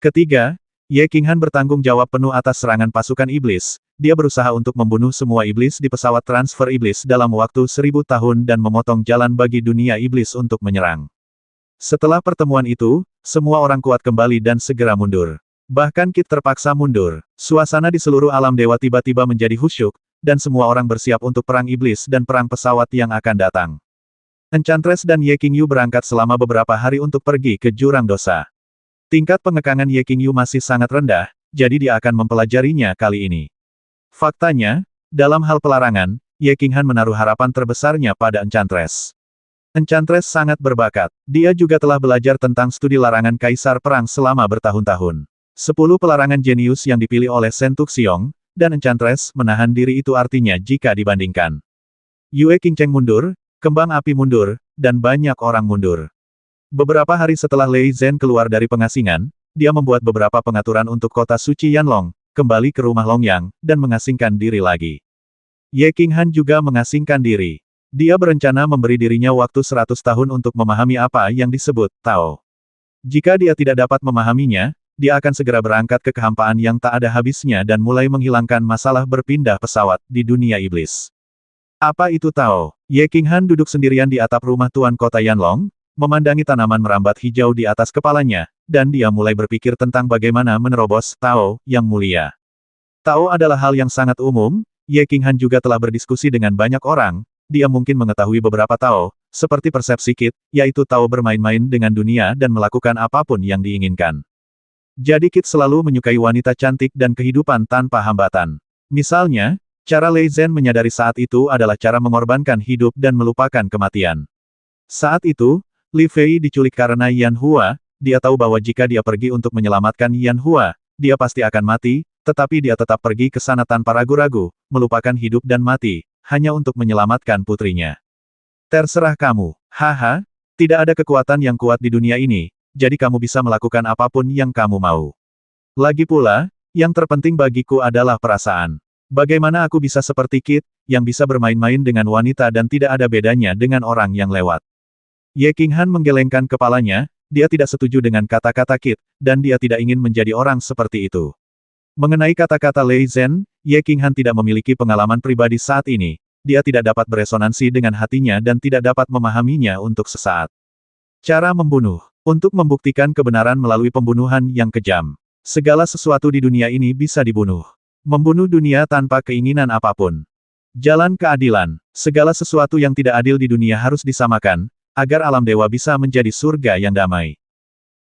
Ketiga, Ye King Han bertanggung jawab penuh atas serangan pasukan iblis. Dia berusaha untuk membunuh semua iblis di pesawat transfer iblis dalam waktu 1000 tahun dan memotong jalan bagi dunia iblis untuk menyerang. Setelah pertemuan itu, semua orang kuat kembali dan segera mundur. Bahkan Kit terpaksa mundur. Suasana di seluruh alam dewa tiba-tiba menjadi khusyuk, dan semua orang bersiap untuk perang iblis dan perang pesawat yang akan datang. Enchantress dan Ye Qingyu berangkat selama beberapa hari untuk pergi ke jurang dosa. Tingkat pengekangan Ye Qingyu masih sangat rendah, jadi dia akan mempelajarinya kali ini. Faktanya, dalam hal pelarangan, Ye King Han menaruh harapan terbesarnya pada Enchantress. Enchantress sangat berbakat. Dia juga telah belajar tentang studi larangan kaisar perang selama bertahun-tahun. 10 pelarangan jenius yang dipilih oleh Shen Tuxiong, dan Enchantress menahan diri itu artinya jika dibandingkan. Yue Qingcheng mundur, Kembang api mundur, dan banyak orang mundur. Beberapa hari setelah Lei Zhen keluar dari pengasingan, dia membuat beberapa pengaturan untuk kota suci Yanlong, kembali ke rumah Longyang, dan mengasingkan diri lagi. Ye Qinghan juga mengasingkan diri. Dia berencana memberi dirinya waktu 100 tahun untuk memahami apa yang disebut Tao. Jika dia tidak dapat memahaminya, dia akan segera berangkat ke kehampaan yang tak ada habisnya dan mulai menghilangkan masalah berpindah pesawat di dunia iblis. Apa itu Tao? Ye Qinghan duduk sendirian di atap rumah tuan kota Yanlong, memandangi tanaman merambat hijau di atas kepalanya, dan dia mulai berpikir tentang bagaimana menerobos Tao yang mulia. Tao adalah hal yang sangat umum, Ye Qinghan juga telah berdiskusi dengan banyak orang, dia mungkin mengetahui beberapa Tao, seperti persepsi Kit, yaitu Tao bermain-main dengan dunia dan melakukan apapun yang diinginkan. Jadi Kit selalu menyukai wanita cantik dan kehidupan tanpa hambatan. Misalnya, cara Lei Zhen menyadari saat itu adalah cara mengorbankan hidup dan melupakan kematian. Saat itu, Li Fei diculik karena Yan Hua, dia tahu bahwa jika dia pergi untuk menyelamatkan Yan Hua, dia pasti akan mati, tetapi dia tetap pergi ke sana tanpa ragu-ragu, melupakan hidup dan mati, hanya untuk menyelamatkan putrinya. Terserah kamu, haha, tidak ada kekuatan yang kuat di dunia ini, jadi kamu bisa melakukan apapun yang kamu mau. Lagi pula, yang terpenting bagiku adalah perasaan. Bagaimana aku bisa seperti Kit, yang bisa bermain-main dengan wanita dan tidak ada bedanya dengan orang yang lewat. Ye Qinghan menggelengkan kepalanya, dia tidak setuju dengan kata-kata Kit, dan dia tidak ingin menjadi orang seperti itu. Mengenai kata-kata Lei Zhen, Ye Qinghan tidak memiliki pengalaman pribadi saat ini, dia tidak dapat beresonansi dengan hatinya dan tidak dapat memahaminya untuk sesaat. Cara membunuh. Untuk membuktikan kebenaran melalui pembunuhan yang kejam. Segala sesuatu di dunia ini bisa dibunuh. Membunuh dunia tanpa keinginan apapun. Jalan keadilan. Segala sesuatu yang tidak adil di dunia harus disamakan, agar alam dewa bisa menjadi surga yang damai.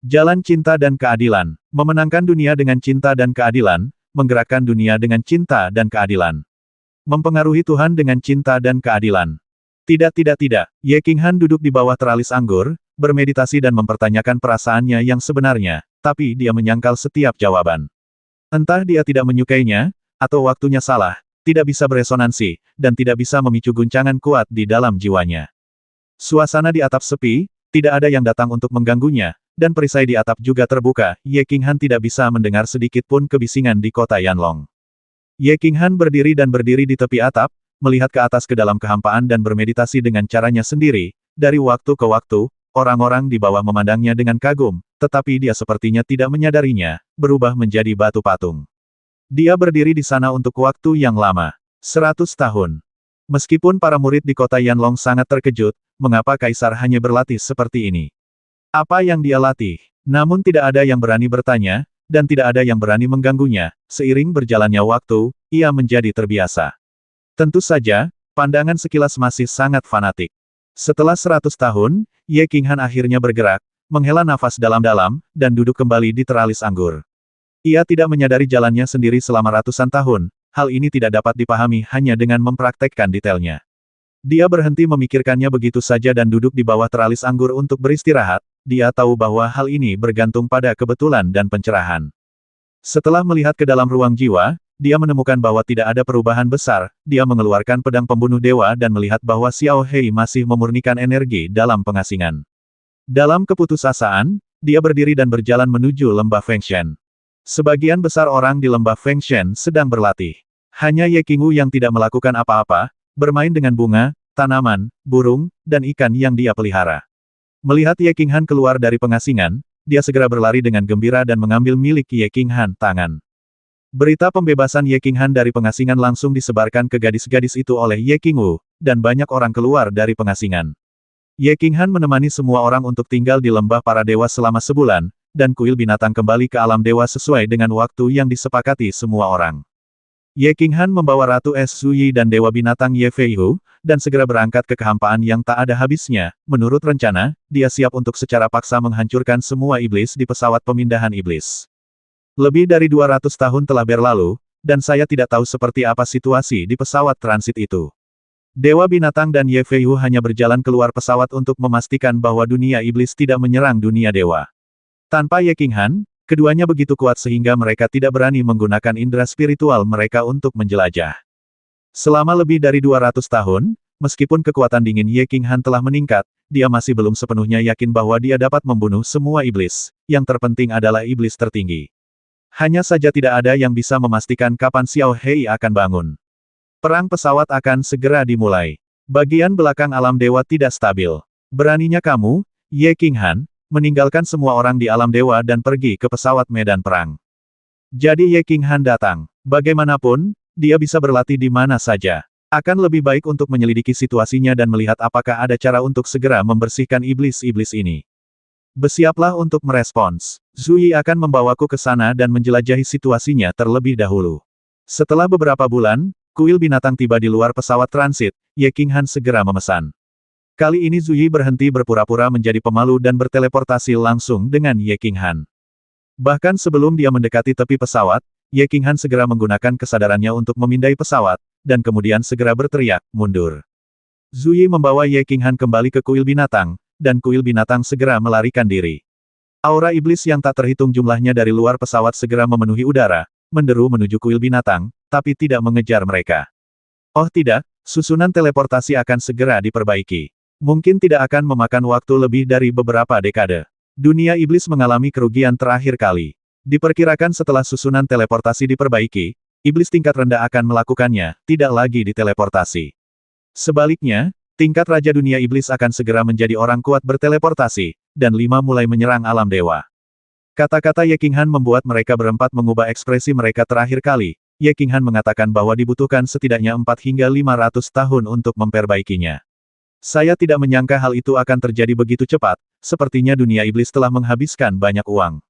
Jalan cinta dan keadilan. Memenangkan dunia dengan cinta dan keadilan, menggerakkan dunia dengan cinta dan keadilan. Mempengaruhi Tuhan dengan cinta dan keadilan. Tidak. Ye Qinghan duduk di bawah teralis anggur, bermeditasi dan mempertanyakan perasaannya yang sebenarnya, tapi dia menyangkal setiap jawaban. Entah dia tidak menyukainya, atau waktunya salah, tidak bisa beresonansi, dan tidak bisa memicu guncangan kuat di dalam jiwanya. Suasana di atap sepi, tidak ada yang datang untuk mengganggunya, dan perisai di atap juga terbuka, Ye Qinghan tidak bisa mendengar sedikit pun kebisingan di kota Yanlong. Ye Qinghan berdiri di tepi atap, melihat ke atas ke dalam kehampaan dan bermeditasi dengan caranya sendiri, dari waktu ke waktu, orang-orang di bawah memandangnya dengan kagum, tetapi dia sepertinya tidak menyadarinya, berubah menjadi batu patung. Dia berdiri di sana untuk waktu yang lama. 100 tahun. Meskipun para murid di kota Yanlong sangat terkejut, mengapa Kaisar hanya berlatih seperti ini? Apa yang dia latih? Namun tidak ada yang berani bertanya, dan tidak ada yang berani mengganggunya. Seiring berjalannya waktu, ia menjadi terbiasa. Tentu saja, pandangan sekilas masih sangat fanatik. Setelah 100 tahun, Ye Qinghan akhirnya bergerak, menghela nafas dalam-dalam, dan duduk kembali di teralis anggur. Ia tidak menyadari jalannya sendiri selama ratusan tahun, hal ini tidak dapat dipahami hanya dengan mempraktekkan detailnya. Dia berhenti memikirkannya begitu saja dan duduk di bawah teralis anggur untuk beristirahat, dia tahu bahwa hal ini bergantung pada kebetulan dan pencerahan. Setelah melihat ke dalam ruang jiwa, dia menemukan bahwa tidak ada perubahan besar, dia mengeluarkan pedang pembunuh dewa dan melihat bahwa Xiao Hei masih memurnikan energi dalam pengasingan. Dalam keputusasaan, dia berdiri dan berjalan menuju lembah Fengshen. Sebagian besar orang di lembah Fengshen sedang berlatih. Hanya Ye Qingwu yang tidak melakukan apa-apa, bermain dengan bunga, tanaman, burung, dan ikan yang dia pelihara. Melihat Ye Qinghan keluar dari pengasingan, dia segera berlari dengan gembira dan mengambil milik Ye Qinghan tangan. Berita pembebasan Ye Qinghan dari pengasingan langsung disebarkan ke gadis-gadis itu oleh Ye Qingwu, dan banyak orang keluar dari pengasingan. Ye Qinghan menemani semua orang untuk tinggal di lembah para dewa selama sebulan, dan kuil binatang kembali ke alam dewa sesuai dengan waktu yang disepakati semua orang. Ye Qinghan membawa Ratu Es Zuyi dan Dewa Binatang Ye Feihu, dan segera berangkat ke kehampaan yang tak ada habisnya. Menurut rencana, dia siap untuk secara paksa menghancurkan semua iblis di pesawat pemindahan iblis. Lebih dari 200 tahun telah berlalu, dan saya tidak tahu seperti apa situasi di pesawat transit itu. Dewa Binatang dan Ye Feihu hanya berjalan keluar pesawat untuk memastikan bahwa dunia iblis tidak menyerang dunia dewa. Tanpa Ye Qinghan, keduanya begitu kuat sehingga mereka tidak berani menggunakan indera spiritual mereka untuk menjelajah. Selama lebih dari 200 tahun, meskipun kekuatan dingin Ye King Han telah meningkat, dia masih belum sepenuhnya yakin bahwa dia dapat membunuh semua iblis. Yang terpenting adalah iblis tertinggi. Hanya saja tidak ada yang bisa memastikan kapan Xiao Hei akan bangun. Perang pesawat akan segera dimulai. Bagian belakang alam dewa tidak stabil. Beraninya kamu, Ye King Han, meninggalkan semua orang di alam dewa dan pergi ke pesawat medan perang. Jadi Ye King Han datang. Bagaimanapun, dia bisa berlatih di mana saja. Akan lebih baik untuk menyelidiki situasinya dan melihat apakah ada cara untuk segera membersihkan iblis-iblis ini. Bersiaplah untuk merespons. Zui akan membawaku ke sana dan menjelajahi situasinya terlebih dahulu. Setelah beberapa bulan, kuil binatang tiba di luar pesawat transit, Ye King Han segera memesan. Kali ini Zui berhenti berpura-pura menjadi pemalu dan berteleportasi langsung dengan Ye King Han. Bahkan sebelum dia mendekati tepi pesawat, Ye King Han segera menggunakan kesadarannya untuk memindai pesawat, dan kemudian segera berteriak, mundur. Zui membawa Ye King Han kembali ke kuil binatang, dan kuil binatang segera melarikan diri. Aura iblis yang tak terhitung jumlahnya dari luar pesawat segera memenuhi udara, menderu menuju kuil binatang, tapi tidak mengejar mereka. Oh tidak, susunan teleportasi akan segera diperbaiki. Mungkin tidak akan memakan waktu lebih dari beberapa dekade. Dunia iblis mengalami kerugian terakhir kali. Diperkirakan setelah susunan teleportasi diperbaiki, iblis tingkat rendah akan melakukannya, tidak lagi diteleportasi. Sebaliknya, tingkat Raja Dunia Iblis akan segera menjadi orang kuat berteleportasi, dan 5 mulai menyerang alam dewa. Kata-kata Ye King Han membuat mereka berempat mengubah ekspresi mereka terakhir kali. Ye King Han mengatakan bahwa dibutuhkan setidaknya 4 hingga 500 tahun untuk memperbaikinya. Saya tidak menyangka hal itu akan terjadi begitu cepat, sepertinya dunia iblis telah menghabiskan banyak uang.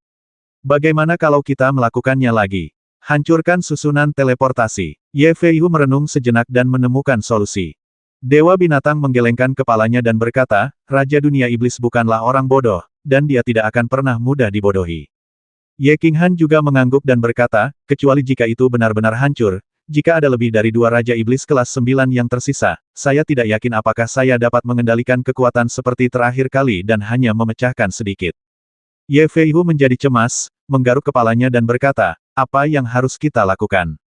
Bagaimana kalau kita melakukannya lagi? Hancurkan susunan teleportasi. Ye Feihu merenung sejenak dan menemukan solusi. Dewa binatang menggelengkan kepalanya dan berkata, Raja Dunia Iblis bukanlah orang bodoh, dan dia tidak akan pernah mudah dibodohi. Ye King Han juga mengangguk dan berkata, kecuali jika itu benar-benar hancur, jika ada lebih dari 2 Raja Iblis kelas 9 yang tersisa, saya tidak yakin apakah saya dapat mengendalikan kekuatan seperti terakhir kali dan hanya memecahkan sedikit. Ye Feihu menjadi cemas, menggaruk kepalanya dan berkata, apa yang harus kita lakukan?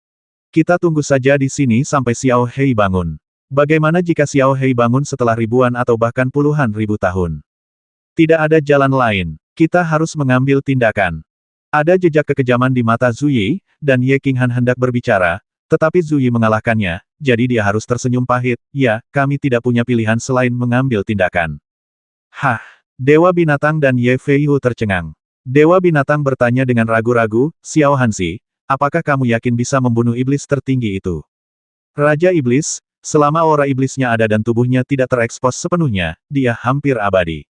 Kita tunggu saja di sini sampai Xiao Hei bangun. Bagaimana jika Xiao Hei bangun setelah ribuan atau bahkan puluhan ribu tahun? Tidak ada jalan lain. Kita harus mengambil tindakan. Ada jejak kekejaman di mata Zui, dan Ye King Han hendak berbicara, tetapi Zui mengalahkannya, jadi dia harus tersenyum pahit, ya, kami tidak punya pilihan selain mengambil tindakan. Hah! Dewa Binatang dan Ye Feihu tercengang. Dewa Binatang bertanya dengan ragu-ragu, Xiao Hansi, apakah kamu yakin bisa membunuh iblis tertinggi itu? Raja Iblis, selama aura iblisnya ada dan tubuhnya tidak terekspos sepenuhnya, dia hampir abadi.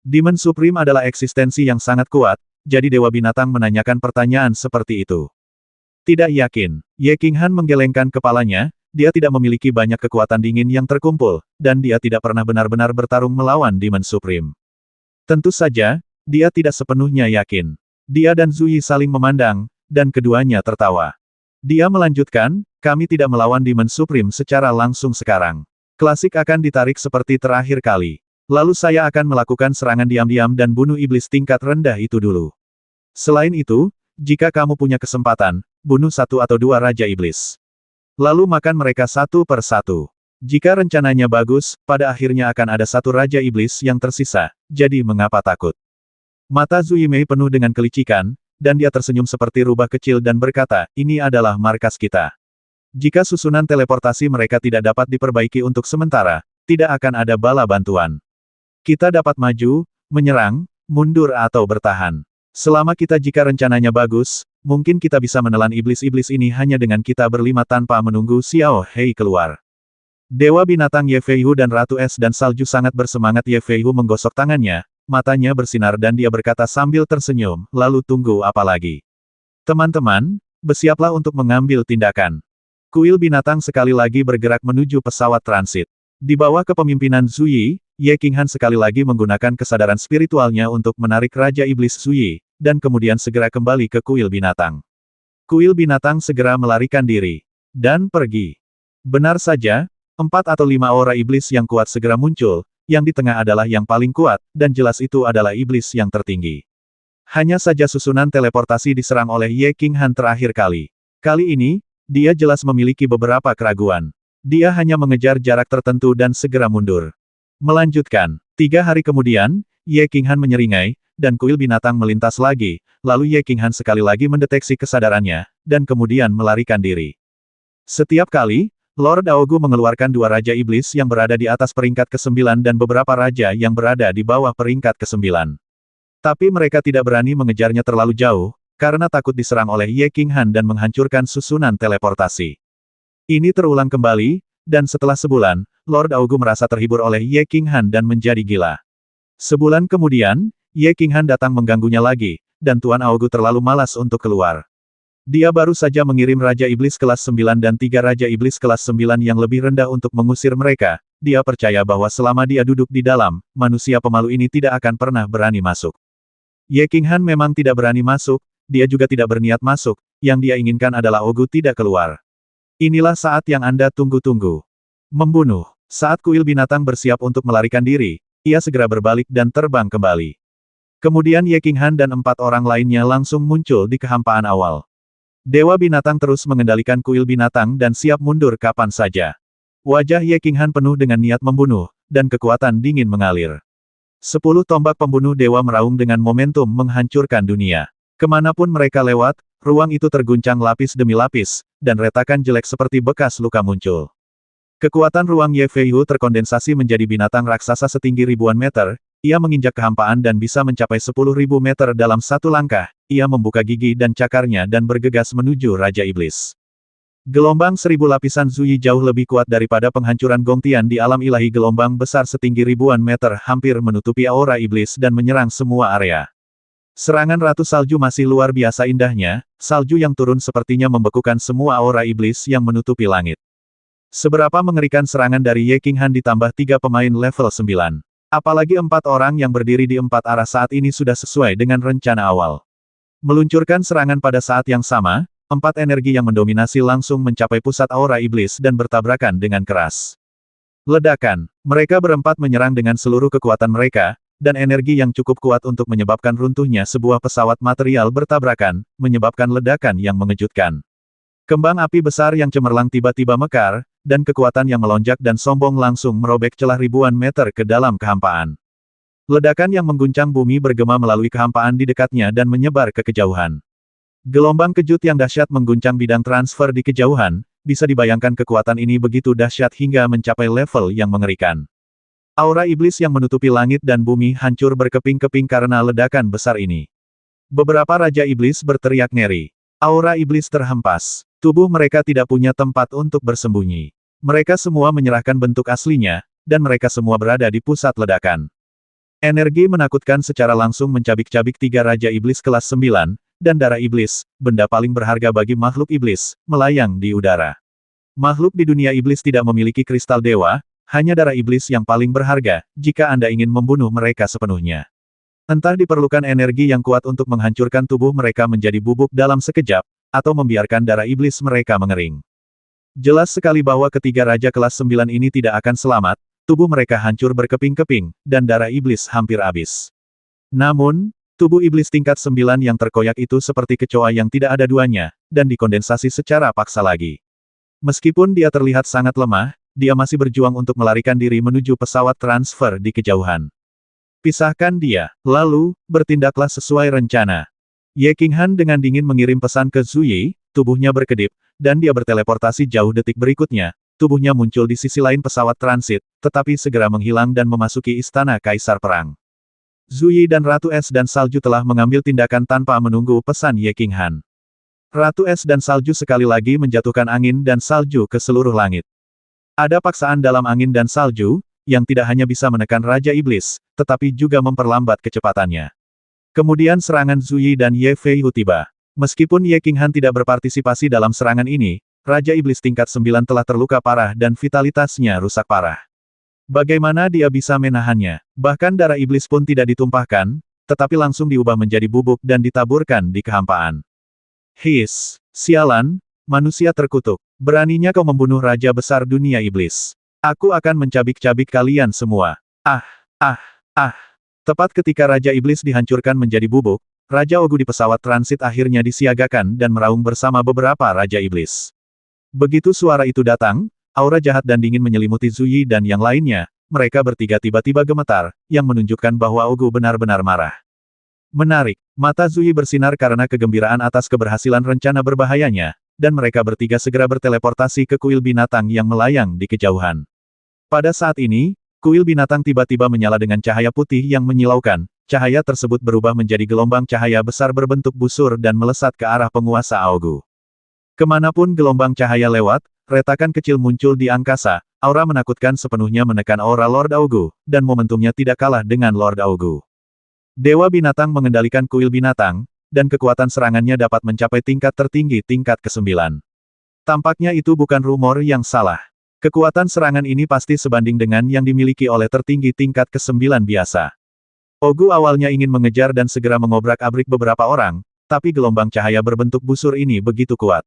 Demon Supreme adalah eksistensi yang sangat kuat, jadi Dewa Binatang menanyakan pertanyaan seperti itu. Tidak yakin. Ye King Han menggelengkan kepalanya, dia tidak memiliki banyak kekuatan dingin yang terkumpul, dan dia tidak pernah benar-benar bertarung melawan Demon Supreme. Tentu saja, dia tidak sepenuhnya yakin. Dia dan Zui saling memandang, dan keduanya tertawa. Dia melanjutkan, kami tidak melawan Demon Supreme secara langsung sekarang. Klasik akan ditarik seperti terakhir kali. Lalu saya akan melakukan serangan diam-diam dan bunuh iblis tingkat rendah itu dulu. Selain itu, jika kamu punya kesempatan, bunuh 1 atau 2 Raja Iblis. Lalu makan mereka satu per satu. Jika rencananya bagus, pada akhirnya akan ada 1 Raja Iblis yang tersisa, jadi mengapa takut? Mata Zui Mei penuh dengan kelicikan, dan dia tersenyum seperti rubah kecil dan berkata, ini adalah markas kita. Jika susunan teleportasi mereka tidak dapat diperbaiki untuk sementara, tidak akan ada bala bantuan. Kita dapat maju, menyerang, mundur atau bertahan. Selama kita jika rencananya bagus, mungkin kita bisa menelan iblis-iblis ini hanya dengan kita berlima tanpa menunggu Xiao Hei keluar. Dewa Binatang Ye Feihu dan Ratu Es dan Salju sangat bersemangat. Ye Feihu menggosok tangannya, matanya bersinar dan dia berkata sambil tersenyum, lalu tunggu apa lagi? Teman-teman, bersiaplah untuk mengambil tindakan. Kuil binatang sekali lagi bergerak menuju pesawat transit. Di bawah kepemimpinan Zui, Ye King Han sekali lagi menggunakan kesadaran spiritualnya untuk menarik Raja Iblis Zui, dan kemudian segera kembali ke kuil binatang. Kuil binatang segera melarikan diri. Dan pergi. Benar saja, 4 atau 5 aura iblis yang kuat segera muncul, yang di tengah adalah yang paling kuat, dan jelas itu adalah iblis yang tertinggi. Hanya saja susunan teleportasi diserang oleh Ye King Han terakhir kali. Kali ini, dia jelas memiliki beberapa keraguan. Dia hanya mengejar jarak tertentu dan segera mundur. Melanjutkan. 3 hari kemudian, Ye Qinghan menyeringai, dan kuil binatang melintas lagi, lalu Ye Qinghan sekali lagi mendeteksi kesadarannya, dan kemudian melarikan diri. Setiap kali, Lord Aogu mengeluarkan 2 Raja Iblis yang berada di atas peringkat ke-9 dan beberapa raja yang berada di bawah peringkat ke-9. Tapi mereka tidak berani mengejarnya terlalu jauh, karena takut diserang oleh Ye Qinghan dan menghancurkan susunan teleportasi. Ini terulang kembali, dan setelah sebulan, Lord Aogu merasa terhibur oleh Ye Qinghan dan menjadi gila. Sebulan kemudian, Ye Qinghan datang mengganggunya lagi, dan Tuan Aogu terlalu malas untuk keluar. Dia baru saja mengirim Raja Iblis kelas 9 dan 3 Raja Iblis kelas 9 yang lebih rendah untuk mengusir mereka. Dia percaya bahwa selama dia duduk di dalam, manusia pemalu ini tidak akan pernah berani masuk. Ye Qinghan memang tidak berani masuk, dia juga tidak berniat masuk, yang dia inginkan adalah Aogu tidak keluar. Inilah saat yang Anda tunggu-tunggu. Membunuh. Saat kuil binatang bersiap untuk melarikan diri, ia segera berbalik dan terbang kembali. Kemudian Ye Qinghan dan 4 orang lainnya langsung muncul di kehampaan awal. Dewa binatang terus mengendalikan kuil binatang dan siap mundur kapan saja. Wajah Ye Qinghan penuh dengan niat membunuh, dan kekuatan dingin mengalir. 10 tombak pembunuh dewa meraung dengan momentum menghancurkan dunia. Kemanapun mereka lewat, ruang itu terguncang lapis demi lapis, dan retakan jelek seperti bekas luka muncul. Kekuatan ruang Ye Feiyu terkondensasi menjadi binatang raksasa setinggi ribuan meter, ia menginjak kehampaan dan bisa mencapai 10.000 meter dalam satu langkah, ia membuka gigi dan cakarnya dan bergegas menuju Raja Iblis. Gelombang 1000 lapisan Zuyi jauh lebih kuat daripada penghancuran Gongtian di alam ilahi. Gelombang besar setinggi ribuan meter hampir menutupi aura iblis dan menyerang semua area. Serangan Ratu Salju masih luar biasa indahnya, salju yang turun sepertinya membekukan semua aura iblis yang menutupi langit. Seberapa mengerikan serangan dari Ye Qinghan ditambah 3 pemain level 9. Apalagi 4 orang yang berdiri di 4 arah saat ini sudah sesuai dengan rencana awal. Meluncurkan serangan pada saat yang sama, 4 energi yang mendominasi langsung mencapai pusat aura iblis dan bertabrakan dengan keras. Ledakan. Mereka berempat menyerang dengan seluruh kekuatan mereka, dan energi yang cukup kuat untuk menyebabkan runtuhnya sebuah pesawat material bertabrakan, menyebabkan ledakan yang mengejutkan. Kembang api besar yang cemerlang tiba-tiba mekar, dan kekuatan yang melonjak dan sombong langsung merobek celah ribuan meter ke dalam kehampaan. Ledakan yang mengguncang bumi bergema melalui kehampaan di dekatnya dan menyebar ke kejauhan. Gelombang kejut yang dahsyat mengguncang bidang transfer di kejauhan, bisa dibayangkan kekuatan ini begitu dahsyat hingga mencapai level yang mengerikan. Aura iblis yang menutupi langit dan bumi hancur berkeping-keping karena ledakan besar ini. Beberapa Raja Iblis berteriak ngeri. Aura iblis terhempas. Tubuh mereka tidak punya tempat untuk bersembunyi. Mereka semua menyerahkan bentuk aslinya, dan mereka semua berada di pusat ledakan. Energi menakutkan secara langsung mencabik-cabik 3 Raja Iblis kelas 9, dan darah iblis, benda paling berharga bagi makhluk iblis, melayang di udara. Makhluk di dunia iblis tidak memiliki kristal dewa, hanya darah iblis yang paling berharga, jika Anda ingin membunuh mereka sepenuhnya. Entah diperlukan energi yang kuat untuk menghancurkan tubuh mereka menjadi bubuk dalam sekejap, atau membiarkan darah iblis mereka mengering. Jelas sekali bahwa ketiga Raja kelas 9 ini tidak akan selamat, tubuh mereka hancur berkeping-keping, dan darah iblis hampir habis. Namun, tubuh iblis tingkat 9 yang terkoyak itu seperti kecoa yang tidak ada duanya, dan dikondensasi secara paksa lagi. Meskipun dia terlihat sangat lemah, dia masih berjuang untuk melarikan diri menuju pesawat transfer di kejauhan. Pisahkan dia, lalu, bertindaklah sesuai rencana. Ye Qinghan dengan dingin mengirim pesan ke Zuyi, tubuhnya berkedip, dan dia berteleportasi jauh. Detik berikutnya, tubuhnya muncul di sisi lain pesawat transit, tetapi segera menghilang dan memasuki istana Kaisar Perang. Zuyi dan Ratu Es dan Salju telah mengambil tindakan tanpa menunggu pesan Ye Qinghan. Ratu Es dan Salju sekali lagi menjatuhkan angin dan salju ke seluruh langit. Ada paksaan dalam angin dan salju, yang tidak hanya bisa menekan Raja Iblis, tetapi juga memperlambat kecepatannya. Kemudian serangan Zuyi dan Ye Feiyu tiba. Meskipun Ye Qinghan tidak berpartisipasi dalam serangan ini, Raja Iblis tingkat 9 telah terluka parah dan vitalitasnya rusak parah. Bagaimana dia bisa menahannya? Bahkan darah iblis pun tidak ditumpahkan, tetapi langsung diubah menjadi bubuk dan ditaburkan di kehampaan. His! Sialan! Manusia terkutuk. Beraninya kau membunuh Raja Besar Dunia Iblis. Aku akan mencabik-cabik kalian semua. Ah! Ah! Ah! Tepat ketika Raja Iblis dihancurkan menjadi bubuk, Raja Ogu di pesawat transit akhirnya disiagakan dan meraung bersama beberapa Raja Iblis. Begitu suara itu datang, aura jahat dan dingin menyelimuti Zuyi dan yang lainnya, mereka bertiga tiba-tiba gemetar, yang menunjukkan bahwa Ogu benar-benar marah. Menarik, mata Zuyi bersinar karena kegembiraan atas keberhasilan rencana berbahayanya, dan mereka bertiga segera berteleportasi ke kuil binatang yang melayang di kejauhan. Pada saat ini, kuil binatang tiba-tiba menyala dengan cahaya putih yang menyilaukan, cahaya tersebut berubah menjadi gelombang cahaya besar berbentuk busur dan melesat ke arah penguasa Aogu. Kemanapun gelombang cahaya lewat, retakan kecil muncul di angkasa, aura menakutkan sepenuhnya menekan aura Lord Aogu, dan momentumnya tidak kalah dengan Lord Aogu. Dewa binatang mengendalikan kuil binatang, dan kekuatan serangannya dapat mencapai tingkat tertinggi tingkat ke-9. Tampaknya itu bukan rumor yang salah. Kekuatan serangan ini pasti sebanding dengan yang dimiliki oleh tertinggi tingkat ke-9 biasa. Ogu awalnya ingin mengejar dan segera mengobrak-abrik beberapa orang, tapi gelombang cahaya berbentuk busur ini begitu kuat.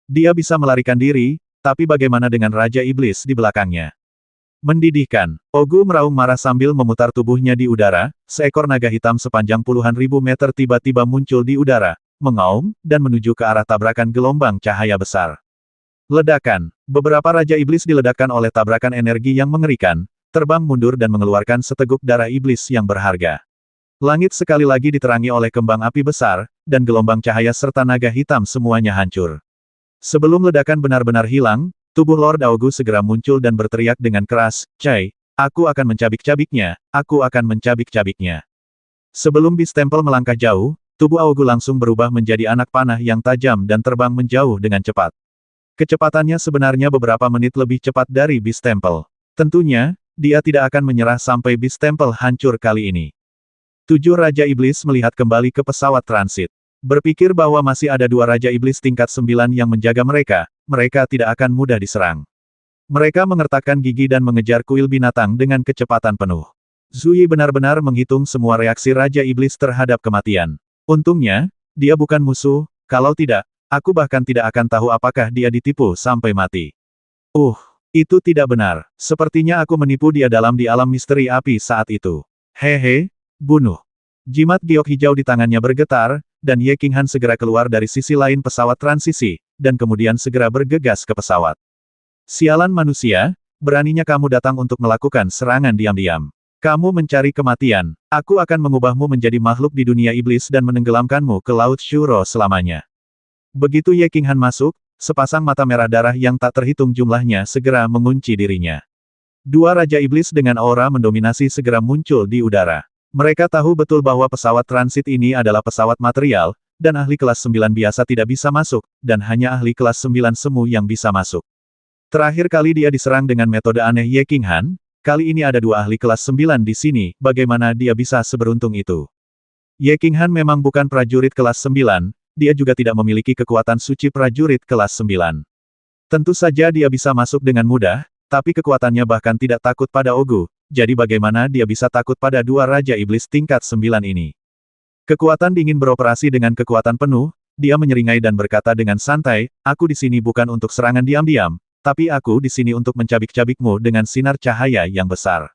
Dia bisa melarikan diri, tapi bagaimana dengan Raja Iblis di belakangnya? Mendidihkan, Ogu meraung marah sambil memutar tubuhnya di udara, seekor naga hitam sepanjang puluhan ribu meter tiba-tiba muncul di udara, mengaum, dan menuju ke arah tabrakan gelombang cahaya besar. Ledakan, beberapa Raja Iblis diledakkan oleh tabrakan energi yang mengerikan, terbang mundur dan mengeluarkan seteguk darah iblis yang berharga. Langit sekali lagi diterangi oleh kembang api besar, dan gelombang cahaya serta naga hitam semuanya hancur. Sebelum ledakan benar-benar hilang, tubuh Lord Aogu segera muncul dan berteriak dengan keras, "Cai, aku akan mencabik-cabiknya, aku akan mencabik-cabiknya." Sebelum Beast Temple melangkah jauh, tubuh Aogu langsung berubah menjadi anak panah yang tajam dan terbang menjauh dengan cepat. Kecepatannya sebenarnya beberapa menit lebih cepat dari Beast Temple. Tentunya, dia tidak akan menyerah sampai Beast Temple hancur kali ini. 7 Raja Iblis melihat kembali ke pesawat transit. Berpikir bahwa masih ada 2 Raja Iblis tingkat 9 yang menjaga mereka tidak akan mudah diserang. Mereka mengertakkan gigi dan mengejar kuil binatang dengan kecepatan penuh. Zuyi benar-benar menghitung semua reaksi Raja Iblis terhadap kematian. Untungnya, dia bukan musuh, kalau tidak, aku bahkan tidak akan tahu apakah dia ditipu sampai mati. Itu tidak benar. Sepertinya aku menipu dia di alam misteri api saat itu. Hehe, bunuh. Jimat giok hijau di tangannya bergetar, dan Ye Qinghan segera keluar dari sisi lain pesawat transisi, dan kemudian segera bergegas ke pesawat. Sialan manusia, beraninya kamu datang untuk melakukan serangan diam-diam. Kamu mencari kematian, aku akan mengubahmu menjadi makhluk di dunia iblis dan menenggelamkanmu ke Laut Shuro selamanya. Begitu Ye Qinghan masuk, sepasang mata merah darah yang tak terhitung jumlahnya segera mengunci dirinya. 2 Raja Iblis dengan aura mendominasi segera muncul di udara. Mereka tahu betul bahwa pesawat transit ini adalah pesawat material, dan ahli kelas 9 biasa tidak bisa masuk, dan hanya ahli kelas 9 semu yang bisa masuk. Terakhir kali dia diserang dengan metode aneh Ye Qinghan, kali ini ada 2 ahli kelas 9 di sini, bagaimana dia bisa seberuntung itu? Ye Qinghan memang bukan prajurit kelas 9, dia juga tidak memiliki kekuatan suci prajurit kelas 9. Tentu saja dia bisa masuk dengan mudah, tapi kekuatannya bahkan tidak takut pada Ogu, jadi bagaimana dia bisa takut pada 2 Raja Iblis tingkat 9 ini? Kekuatan dingin beroperasi dengan kekuatan penuh, dia menyeringai dan berkata dengan santai, aku di sini bukan untuk serangan diam-diam, tapi aku di sini untuk mencabik-cabikmu dengan sinar cahaya yang besar.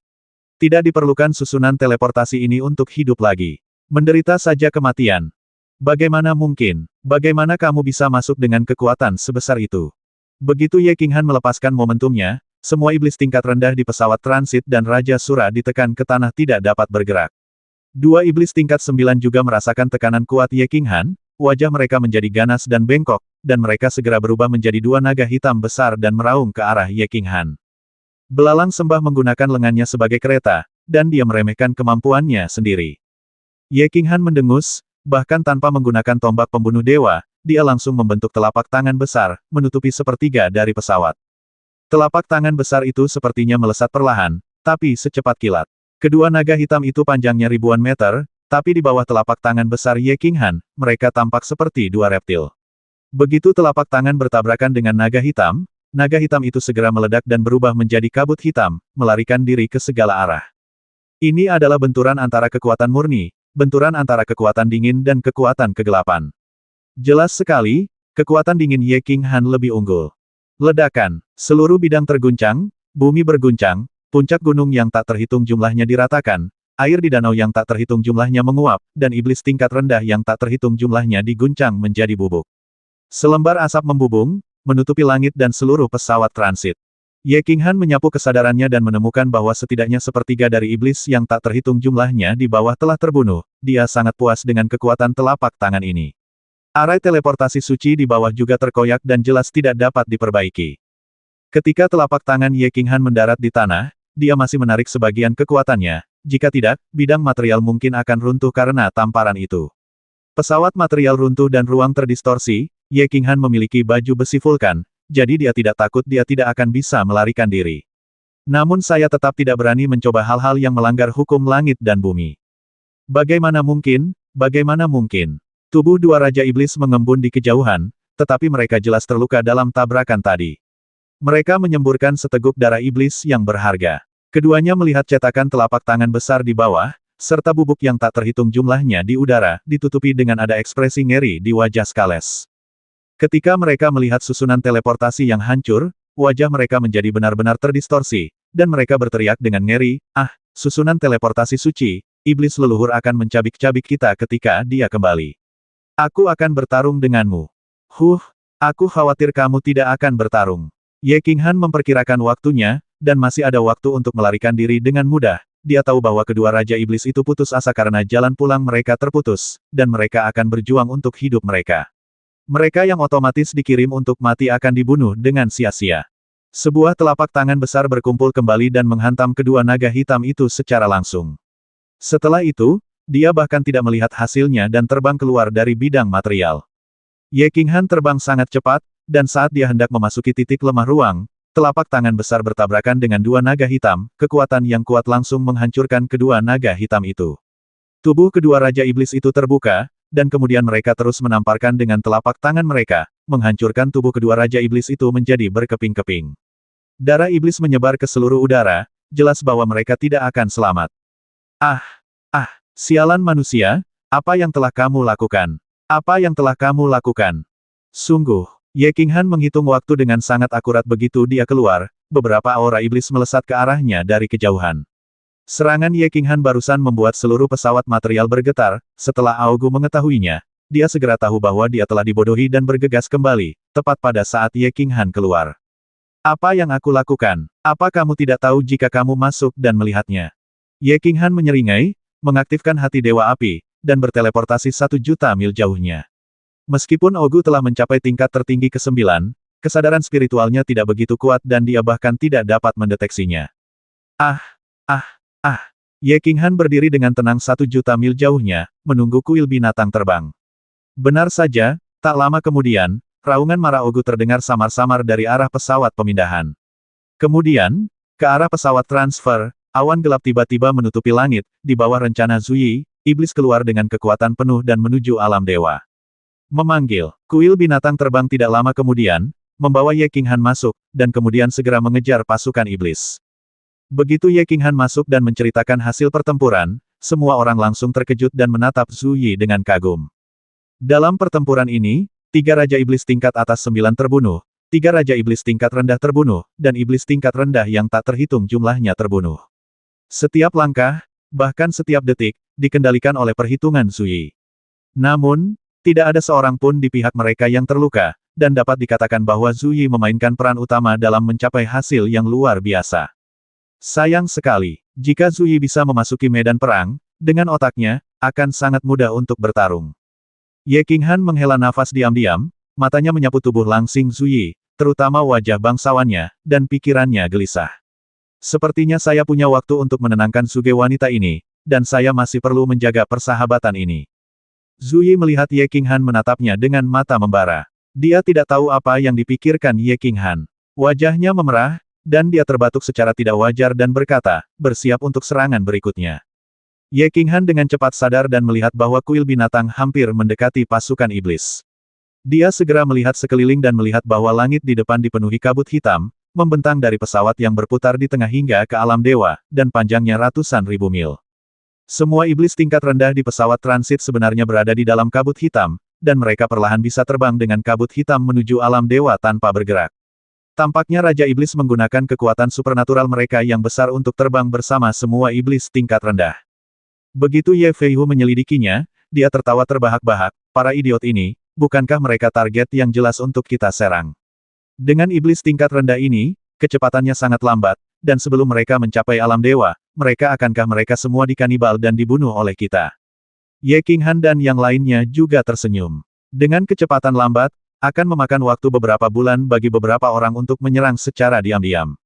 Tidak diperlukan susunan teleportasi ini untuk hidup lagi. Menderita saja kematian. Bagaimana mungkin? Bagaimana kamu bisa masuk dengan kekuatan sebesar itu? Begitu Ye Qinghan melepaskan momentumnya, semua iblis tingkat rendah di pesawat transit dan Raja Sura ditekan ke tanah tidak dapat bergerak. 2 iblis tingkat 9 juga merasakan tekanan kuat Ye Qinghan, wajah mereka menjadi ganas dan bengkok, dan mereka segera berubah menjadi 2 naga hitam besar dan meraung ke arah Ye Qinghan. Belalang sembah menggunakan lengannya sebagai kereta, dan dia meremehkan kemampuannya sendiri. Ye Qinghan mendengus, bahkan tanpa menggunakan tombak pembunuh dewa, dia langsung membentuk telapak tangan besar, menutupi sepertiga dari pesawat. Telapak tangan besar itu sepertinya melesat perlahan, tapi secepat kilat. Kedua naga hitam itu panjangnya ribuan meter, tapi di bawah telapak tangan besar Ye Qinghan, mereka tampak seperti 2 reptil. Begitu telapak tangan bertabrakan dengan naga hitam itu segera meledak dan berubah menjadi kabut hitam, melarikan diri ke segala arah. Ini adalah benturan antara kekuatan murni, benturan antara kekuatan dingin dan kekuatan kegelapan. Jelas sekali, kekuatan dingin Ye Qinghan lebih unggul. Ledakan, seluruh bidang terguncang, bumi berguncang, puncak gunung yang tak terhitung jumlahnya diratakan, air di danau yang tak terhitung jumlahnya menguap, dan iblis tingkat rendah yang tak terhitung jumlahnya diguncang menjadi bubuk. Selembar asap membubung, menutupi langit dan seluruh pesawat transit. Ye Qinghan menyapu kesadarannya dan menemukan bahwa setidaknya sepertiga dari iblis yang tak terhitung jumlahnya di bawah telah terbunuh. Dia sangat puas dengan kekuatan telapak tangan ini. Arai teleportasi suci di bawah juga terkoyak dan jelas tidak dapat diperbaiki. Ketika telapak tangan Ye Qinghan mendarat di tanah, dia masih menarik sebagian kekuatannya. Jika tidak, bidang material mungkin akan runtuh karena tamparan itu. Pesawat material runtuh dan ruang terdistorsi. Ye Qinghan memiliki baju besi vulkan, jadi dia tidak takut dia tidak akan bisa melarikan diri. Namun saya tetap tidak berani mencoba hal-hal yang melanggar hukum langit dan bumi. Bagaimana mungkin? Bagaimana mungkin? Tubuh dua Raja Iblis mengembun di kejauhan, tetapi mereka jelas terluka dalam tabrakan tadi. Mereka menyemburkan seteguk darah iblis yang berharga. Keduanya melihat cetakan telapak tangan besar di bawah, serta bubuk yang tak terhitung jumlahnya di udara, ditutupi dengan ada ekspresi ngeri di wajah Skales. Ketika mereka melihat susunan teleportasi yang hancur, wajah mereka menjadi benar-benar terdistorsi, dan mereka berteriak dengan ngeri, "Ah, susunan teleportasi suci, iblis leluhur akan mencabik-cabik kita ketika dia kembali. Aku akan bertarung denganmu." Aku khawatir kamu tidak akan bertarung. Ye Qinghan memperkirakan waktunya, dan masih ada waktu untuk melarikan diri dengan mudah. Dia tahu bahwa kedua Raja Iblis itu putus asa karena jalan pulang mereka terputus, dan mereka akan berjuang untuk hidup mereka. Mereka yang otomatis dikirim untuk mati akan dibunuh dengan sia-sia. Sebuah telapak tangan besar berkumpul kembali dan menghantam kedua naga hitam itu secara langsung. Setelah itu, dia bahkan tidak melihat hasilnya dan terbang keluar dari bidang material. Ye Qinghan terbang sangat cepat, dan saat dia hendak memasuki titik lemah ruang, telapak tangan besar bertabrakan dengan dua naga hitam, kekuatan yang kuat langsung menghancurkan kedua naga hitam itu. Tubuh kedua Raja Iblis itu terbuka, dan kemudian mereka terus menamparkan dengan telapak tangan mereka, menghancurkan tubuh kedua Raja Iblis itu menjadi berkeping-keping. Darah iblis menyebar ke seluruh udara, jelas bahwa mereka tidak akan selamat. Sialan manusia, apa yang telah kamu lakukan? Apa yang telah kamu lakukan? Sungguh, Ye Qinghan menghitung waktu dengan sangat akurat begitu dia keluar, beberapa aura iblis melesat ke arahnya dari kejauhan. Serangan Ye Qinghan barusan membuat seluruh pesawat material bergetar. Setelah Aogu mengetahuinya, dia segera tahu bahwa dia telah dibodohi dan bergegas kembali, tepat pada saat Ye Qinghan keluar. Apa yang aku lakukan? Apa kamu tidak tahu jika kamu masuk dan melihatnya? Ye Qinghan menyeringai, mengaktifkan hati Dewa Api, dan berteleportasi 1.000.000 mil jauhnya. Meskipun Aogu telah mencapai tingkat tertinggi ke-9, kesadaran spiritualnya tidak begitu kuat dan dia bahkan tidak dapat mendeteksinya. Ye Qinghan berdiri dengan tenang 1.000.000 mil jauhnya, menunggu kuil binatang terbang. Benar saja, tak lama kemudian, raungan marah Aogu terdengar samar-samar dari arah pesawat pemindahan. Kemudian, ke arah pesawat transfer, awan gelap tiba-tiba menutupi langit, di bawah rencana Zuyi, iblis keluar dengan kekuatan penuh dan menuju alam dewa. Memanggil, kuil binatang terbang tidak lama kemudian, membawa Ye Qinghan masuk, dan kemudian segera mengejar pasukan iblis. Begitu Ye Qinghan masuk dan menceritakan hasil pertempuran, semua orang langsung terkejut dan menatap Zuyi dengan kagum. Dalam pertempuran ini, 3 Raja Iblis tingkat atas 9 terbunuh, 3 Raja Iblis tingkat rendah terbunuh, dan Iblis tingkat rendah yang tak terhitung jumlahnya terbunuh. Setiap langkah, bahkan setiap detik, dikendalikan oleh perhitungan Zuyi. Namun, tidak ada seorang pun di pihak mereka yang terluka, dan dapat dikatakan bahwa Zuyi memainkan peran utama dalam mencapai hasil yang luar biasa. Sayang sekali, jika Zuyi bisa memasuki medan perang, dengan otaknya, akan sangat mudah untuk bertarung. Ye Qinghan menghela nafas diam-diam, matanya menyapu tubuh langsing Zuyi, terutama wajah bangsawannya, dan pikirannya gelisah. Sepertinya saya punya waktu untuk menenangkan suge wanita ini, dan saya masih perlu menjaga persahabatan ini. Zuyi melihat Ye Qinghan menatapnya dengan mata membara. Dia tidak tahu apa yang dipikirkan Ye Qinghan. Wajahnya memerah, dan dia terbatuk secara tidak wajar dan berkata, bersiap untuk serangan berikutnya. Ye Qinghan dengan cepat sadar dan melihat bahwa kuil binatang hampir mendekati pasukan iblis. Dia segera melihat sekeliling dan melihat bahwa langit di depan dipenuhi kabut hitam, membentang dari pesawat yang berputar di tengah hingga ke alam dewa, dan panjangnya ratusan ribu mil. Semua iblis tingkat rendah di pesawat transit sebenarnya berada di dalam kabut hitam, dan mereka perlahan bisa terbang dengan kabut hitam menuju alam dewa tanpa bergerak. Tampaknya Raja Iblis menggunakan kekuatan supernatural mereka yang besar untuk terbang bersama semua iblis tingkat rendah. Begitu Ye Feihu menyelidikinya, dia tertawa terbahak-bahak, para idiot ini, bukankah mereka target yang jelas untuk kita serang? Dengan iblis tingkat rendah ini, kecepatannya sangat lambat, dan sebelum mereka mencapai alam dewa, akankah mereka semua dikanibal dan dibunuh oleh kita? Ye Qinghan dan yang lainnya juga tersenyum. Dengan kecepatan lambat, akan memakan waktu beberapa bulan bagi beberapa orang untuk menyerang secara diam-diam.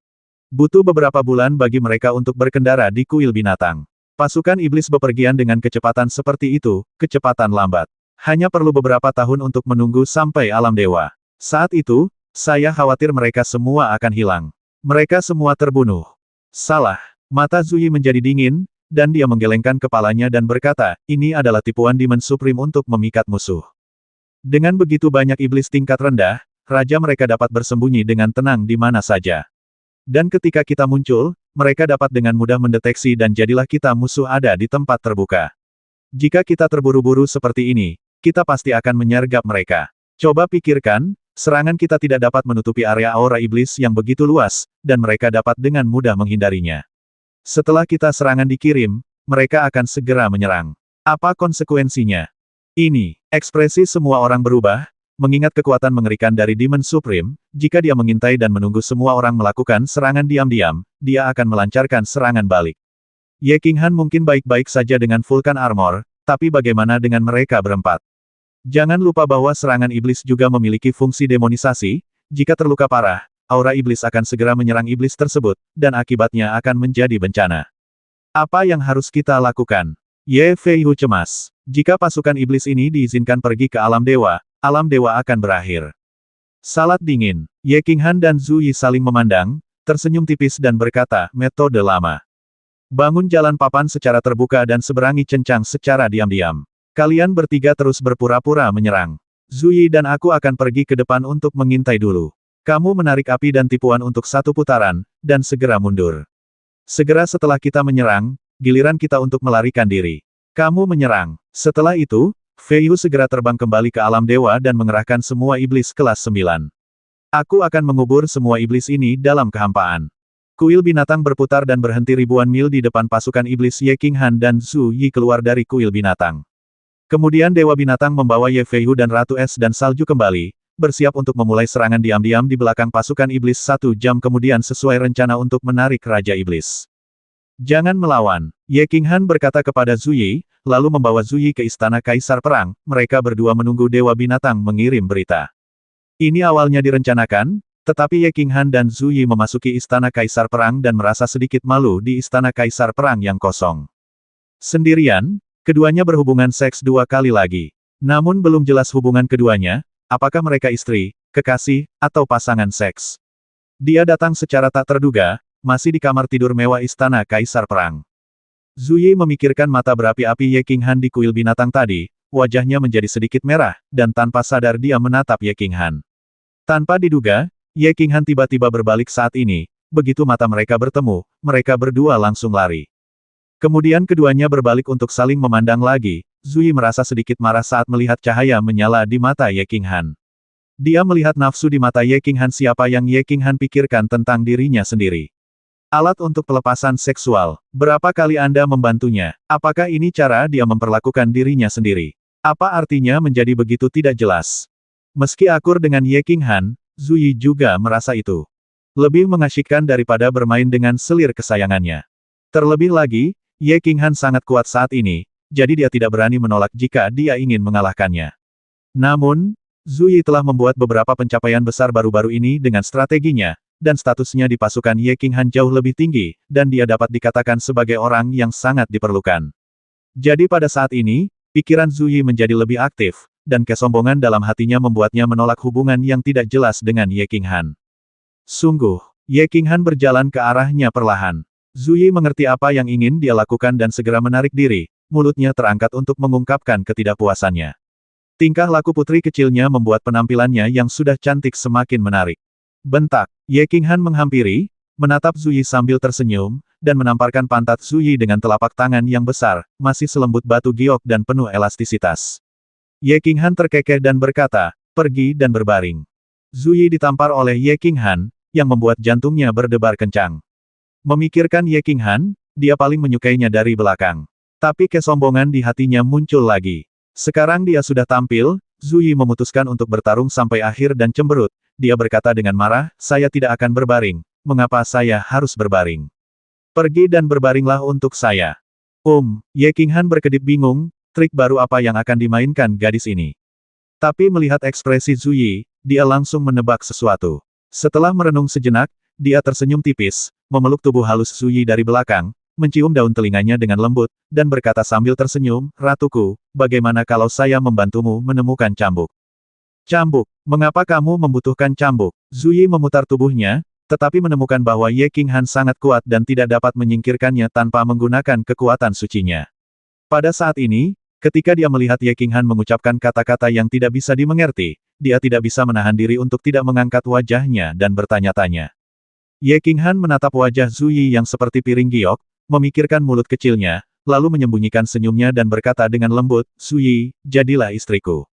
Butuh beberapa bulan bagi mereka untuk berkendara di kuil binatang. Pasukan iblis bepergian dengan kecepatan seperti itu, kecepatan lambat. Hanya perlu beberapa tahun untuk menunggu sampai alam dewa. Saat itu, saya khawatir mereka semua akan hilang. Mereka semua terbunuh. Salah. Mata Zuyi menjadi dingin, dan dia menggelengkan kepalanya dan berkata, ini adalah tipuan Demon Supreme untuk memikat musuh. Dengan begitu banyak iblis tingkat rendah, raja mereka dapat bersembunyi dengan tenang di mana saja. Dan ketika kita muncul, mereka dapat dengan mudah mendeteksi dan jadilah kita musuh ada di tempat terbuka. Jika kita terburu-buru seperti ini, kita pasti akan menyergap mereka. Coba pikirkan, serangan kita tidak dapat menutupi area aura iblis yang begitu luas, dan mereka dapat dengan mudah menghindarinya. Setelah kita serangan dikirim, mereka akan segera menyerang. Apa konsekuensinya? Ini, ekspresi semua orang berubah, mengingat kekuatan mengerikan dari Demon Supreme, jika dia mengintai dan menunggu semua orang melakukan serangan diam-diam, dia akan melancarkan serangan balik. Ye Qinghan mungkin baik-baik saja dengan Vulcan Armor, tapi bagaimana dengan mereka berempat? Jangan lupa bahwa serangan iblis juga memiliki fungsi demonisasi, jika terluka parah, aura iblis akan segera menyerang iblis tersebut, dan akibatnya akan menjadi bencana. Apa yang harus kita lakukan? Ye Feihu cemas. Jika pasukan iblis ini diizinkan pergi ke alam dewa akan berakhir. Salat dingin. Ye Qinghan dan Zhu Yi saling memandang, tersenyum tipis dan berkata, metode lama. Bangun jalan papan secara terbuka dan seberangi cencang secara diam-diam. Kalian bertiga terus berpura-pura menyerang. Zhu Yi dan aku akan pergi ke depan untuk mengintai dulu. Kamu menarik api dan tipuan untuk satu putaran, dan segera mundur. Segera setelah kita menyerang, giliran kita untuk melarikan diri. Kamu menyerang. Setelah itu, Fei Hu segera terbang kembali ke alam dewa dan mengerahkan semua iblis kelas 9. Aku akan mengubur semua iblis ini dalam kehampaan. Kuil binatang berputar dan berhenti ribuan mil di depan pasukan iblis Ye Qinghan dan Zhu Yi keluar dari kuil binatang. Kemudian Dewa Binatang membawa Ye Fei Hu dan Ratu Es dan Salju kembali, bersiap untuk memulai serangan diam-diam di belakang pasukan iblis 1 jam kemudian sesuai rencana untuk menarik Raja Iblis. Jangan melawan, Ye Qinghan berkata kepada Zhu Yi, lalu membawa Zhu Yi ke Istana Kaisar Perang, mereka berdua menunggu Dewa Binatang mengirim berita. Ini awalnya direncanakan, tetapi Ye Qinghan dan Zhu Yi memasuki Istana Kaisar Perang dan merasa sedikit malu di Istana Kaisar Perang yang kosong. Sendirian, keduanya berhubungan seks 2 kali lagi. Namun belum jelas hubungan keduanya, apakah mereka istri, kekasih, atau pasangan seks. Dia datang secara tak terduga, masih di kamar tidur mewah Istana Kaisar Perang. Zhu Yi memikirkan mata berapi-api Ye Qinghan di kuil binatang tadi, wajahnya menjadi sedikit merah, dan tanpa sadar dia menatap Ye Qinghan. Tanpa diduga, Ye Qinghan tiba-tiba berbalik saat ini, begitu mata mereka bertemu, mereka berdua langsung lari. Kemudian keduanya berbalik untuk saling memandang lagi, Zhu Yi merasa sedikit marah saat melihat cahaya menyala di mata Ye Qinghan. Dia melihat nafsu di mata Ye Qinghan siapa yang Ye Qinghan pikirkan tentang dirinya sendiri. Alat untuk pelepasan seksual. Berapa kali Anda membantunya? Apakah ini cara dia memperlakukan dirinya sendiri? Apa artinya menjadi begitu tidak jelas? Meski akur dengan Ye Qinghan, Zhu Yi juga merasa itu lebih mengasyikkan daripada bermain dengan selir kesayangannya. Terlebih lagi, Ye Qinghan sangat kuat saat ini, jadi dia tidak berani menolak jika dia ingin mengalahkannya. Namun, Zhu Yi telah membuat beberapa pencapaian besar baru-baru ini dengan strateginya, dan statusnya di pasukan Ye Qinghan jauh lebih tinggi, dan dia dapat dikatakan sebagai orang yang sangat diperlukan. Jadi pada saat ini, pikiran Zhu Yi menjadi lebih aktif, dan kesombongan dalam hatinya membuatnya menolak hubungan yang tidak jelas dengan Ye Qinghan. Sungguh, Ye Qinghan berjalan ke arahnya perlahan. Zhu Yi mengerti apa yang ingin dia lakukan dan segera menarik diri, mulutnya terangkat untuk mengungkapkan ketidakpuasannya. Tingkah laku putri kecilnya membuat penampilannya yang sudah cantik semakin menarik. Bentak, Ye Qinghan menghampiri, menatap Zhu Yi sambil tersenyum, dan menamparkan pantat Zhu Yi dengan telapak tangan yang besar, masih selembut batu giok dan penuh elastisitas. Ye Qinghan terkekeh dan berkata, pergi dan berbaring. Zhu Yi ditampar oleh Ye Qinghan, yang membuat jantungnya berdebar kencang. Memikirkan Ye Qinghan, dia paling menyukainya dari belakang. Tapi kesombongan di hatinya muncul lagi. Sekarang dia sudah tampil, Zhu Yi memutuskan untuk bertarung sampai akhir dan cemberut. Dia berkata dengan marah, saya tidak akan berbaring, mengapa saya harus berbaring? Pergi dan berbaringlah untuk saya. Ye Qinghan berkedip bingung, trik baru apa yang akan dimainkan gadis ini. Tapi melihat ekspresi Zhu Yi, dia langsung menebak sesuatu. Setelah merenung sejenak, dia tersenyum tipis, memeluk tubuh halus Zhu Yi dari belakang, mencium daun telinganya dengan lembut, dan berkata sambil tersenyum, "Ratuku, bagaimana kalau saya membantumu menemukan cambuk?" "Cambuk? Mengapa kamu membutuhkan cambuk?" Zhu Yi memutar tubuhnya, tetapi menemukan bahwa Ye Qinghan sangat kuat dan tidak dapat menyingkirkannya tanpa menggunakan kekuatan sucinya. Pada saat ini, ketika dia melihat Ye Qinghan mengucapkan kata-kata yang tidak bisa dimengerti, dia tidak bisa menahan diri untuk tidak mengangkat wajahnya dan bertanya-tanya. Ye Qinghan menatap wajah Zhu Yi yang seperti piring giok, memikirkan mulut kecilnya, lalu menyembunyikan senyumnya dan berkata dengan lembut, "Zhu Yi, jadilah istriku.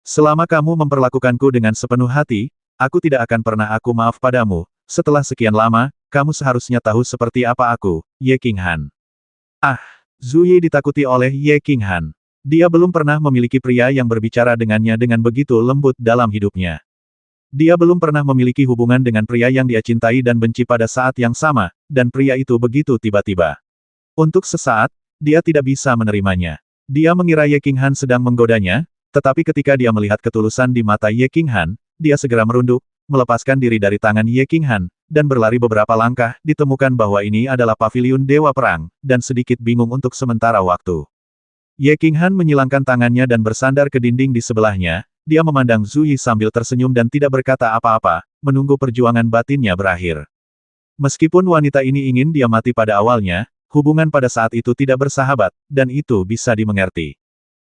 Selama kamu memperlakukanku dengan sepenuh hati, aku tidak akan pernah aku maaf padamu. Setelah sekian lama, kamu seharusnya tahu seperti apa aku, Ye Qinghan." Ah! Zhu Yi ditakuti oleh Ye Qinghan. Dia belum pernah memiliki pria yang berbicara dengannya dengan begitu lembut dalam hidupnya. Dia belum pernah memiliki hubungan dengan pria yang dia cintai dan benci pada saat yang sama, dan pria itu begitu tiba-tiba. Untuk sesaat, dia tidak bisa menerimanya. Dia mengira Ye Qinghan sedang menggodanya, tetapi ketika dia melihat ketulusan di mata Ye Qinghan, dia segera merunduk, melepaskan diri dari tangan Ye Qinghan, dan berlari beberapa langkah, ditemukan bahwa ini adalah paviliun Dewa Perang, dan sedikit bingung untuk sementara waktu. Ye Qinghan menyilangkan tangannya dan bersandar ke dinding di sebelahnya, dia memandang Zhu Yi sambil tersenyum dan tidak berkata apa-apa, menunggu perjuangan batinnya berakhir. Meskipun wanita ini ingin dia mati pada awalnya, hubungan pada saat itu tidak bersahabat, dan itu bisa dimengerti.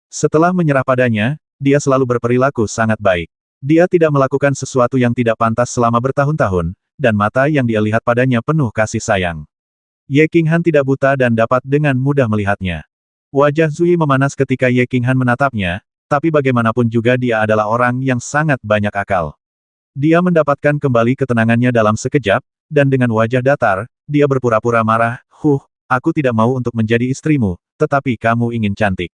Setelah menyerah padanya, dia selalu berperilaku sangat baik. Dia tidak melakukan sesuatu yang tidak pantas selama bertahun-tahun, dan mata yang dia lihat padanya penuh kasih sayang. Ye Qinghan tidak buta dan dapat dengan mudah melihatnya. Wajah Zhu Yi memanas ketika Ye Qinghan menatapnya, tapi bagaimanapun juga dia adalah orang yang sangat banyak akal. Dia mendapatkan kembali ketenangannya dalam sekejap, dan dengan wajah datar, dia berpura-pura marah, aku tidak mau untuk menjadi istrimu, tetapi kamu ingin cantik."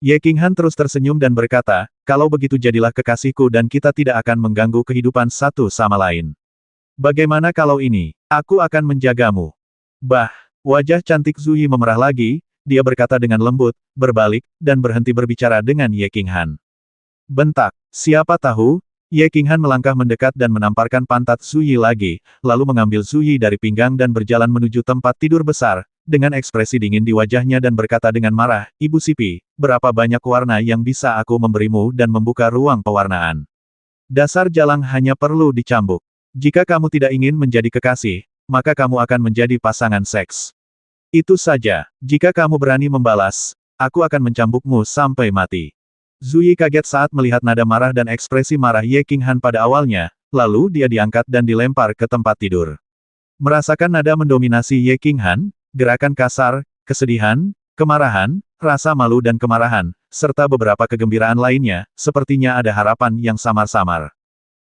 Ye Qinghan terus tersenyum dan berkata, "Kalau begitu jadilah kekasihku dan kita tidak akan mengganggu kehidupan satu sama lain. Bagaimana kalau ini? Aku akan menjagamu." Wajah cantik Zhu Yi memerah lagi, dia berkata dengan lembut, berbalik, dan berhenti berbicara dengan Ye Qinghan. Bentak, siapa tahu? Ye Qinghan melangkah mendekat dan menamparkan pantat Zhu Yi lagi, lalu mengambil Zhu Yi dari pinggang dan berjalan menuju tempat tidur besar, dengan ekspresi dingin di wajahnya dan berkata dengan marah, "Ibu Sipi, berapa banyak warna yang bisa aku memberimu dan membuka ruang pewarnaan? Dasar jalang hanya perlu dicambuk. Jika kamu tidak ingin menjadi kekasih, maka kamu akan menjadi pasangan seks. Itu saja, jika kamu berani membalas, aku akan mencambukmu sampai mati." Zhu Yi kaget saat melihat nada marah dan ekspresi marah Ye Qinghan pada awalnya, lalu dia diangkat dan dilempar ke tempat tidur. Merasakan nada mendominasi Ye Qinghan, gerakan kasar, kesedihan, kemarahan, rasa malu dan kemarahan, serta beberapa kegembiraan lainnya, sepertinya ada harapan yang samar-samar.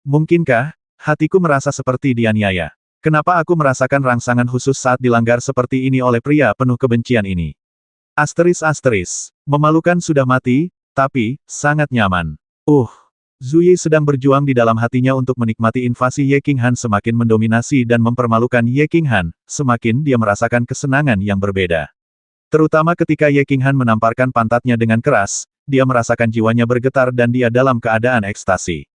Mungkinkah, hatiku merasa seperti dianiaya? Kenapa aku merasakan rangsangan khusus saat dilanggar seperti ini oleh pria penuh kebencian ini? Memalukan sudah mati, tapi, sangat nyaman. Zhu Yi sedang berjuang di dalam hatinya untuk menikmati invasi Ye Qinghan semakin mendominasi dan mempermalukan Ye Qinghan, semakin dia merasakan kesenangan yang berbeda. Terutama ketika Ye Qinghan menamparkan pantatnya dengan keras, dia merasakan jiwanya bergetar dan dia dalam keadaan ekstasi.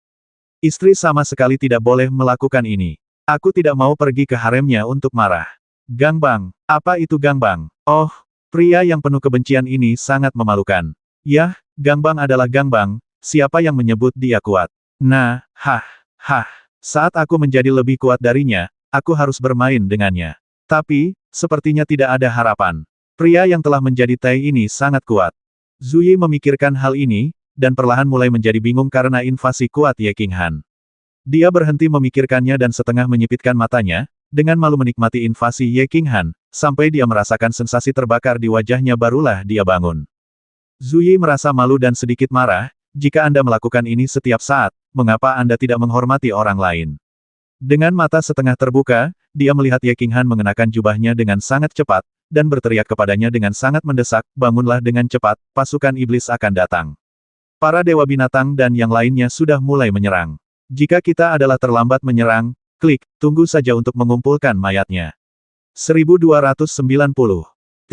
Istri sama sekali tidak boleh melakukan ini. Aku tidak mau pergi ke haremnya untuk marah. Gangbang, apa itu gangbang? Pria yang penuh kebencian ini sangat memalukan. Yah, gangbang adalah gangbang. Siapa yang menyebut dia kuat? Nah, saat aku menjadi lebih kuat darinya, aku harus bermain dengannya. Tapi, sepertinya tidak ada harapan. Pria yang telah menjadi Tai ini sangat kuat. Zhu Yi memikirkan hal ini, dan perlahan mulai menjadi bingung karena invasi kuat Ye Qinghan. Dia berhenti memikirkannya dan setengah menyipitkan matanya, dengan malu menikmati invasi Ye Qinghan, sampai dia merasakan sensasi terbakar di wajahnya barulah dia bangun. Zhu Yi merasa malu dan sedikit marah. Jika Anda melakukan ini setiap saat, mengapa Anda tidak menghormati orang lain? Dengan mata setengah terbuka, dia melihat Ye Qinghan mengenakan jubahnya dengan sangat cepat, dan berteriak kepadanya dengan sangat mendesak, "Bangunlah dengan cepat, pasukan iblis akan datang." Para dewa binatang dan yang lainnya sudah mulai menyerang. Jika kita adalah terlambat menyerang, Klik, tunggu saja untuk mengumpulkan mayatnya. 1290.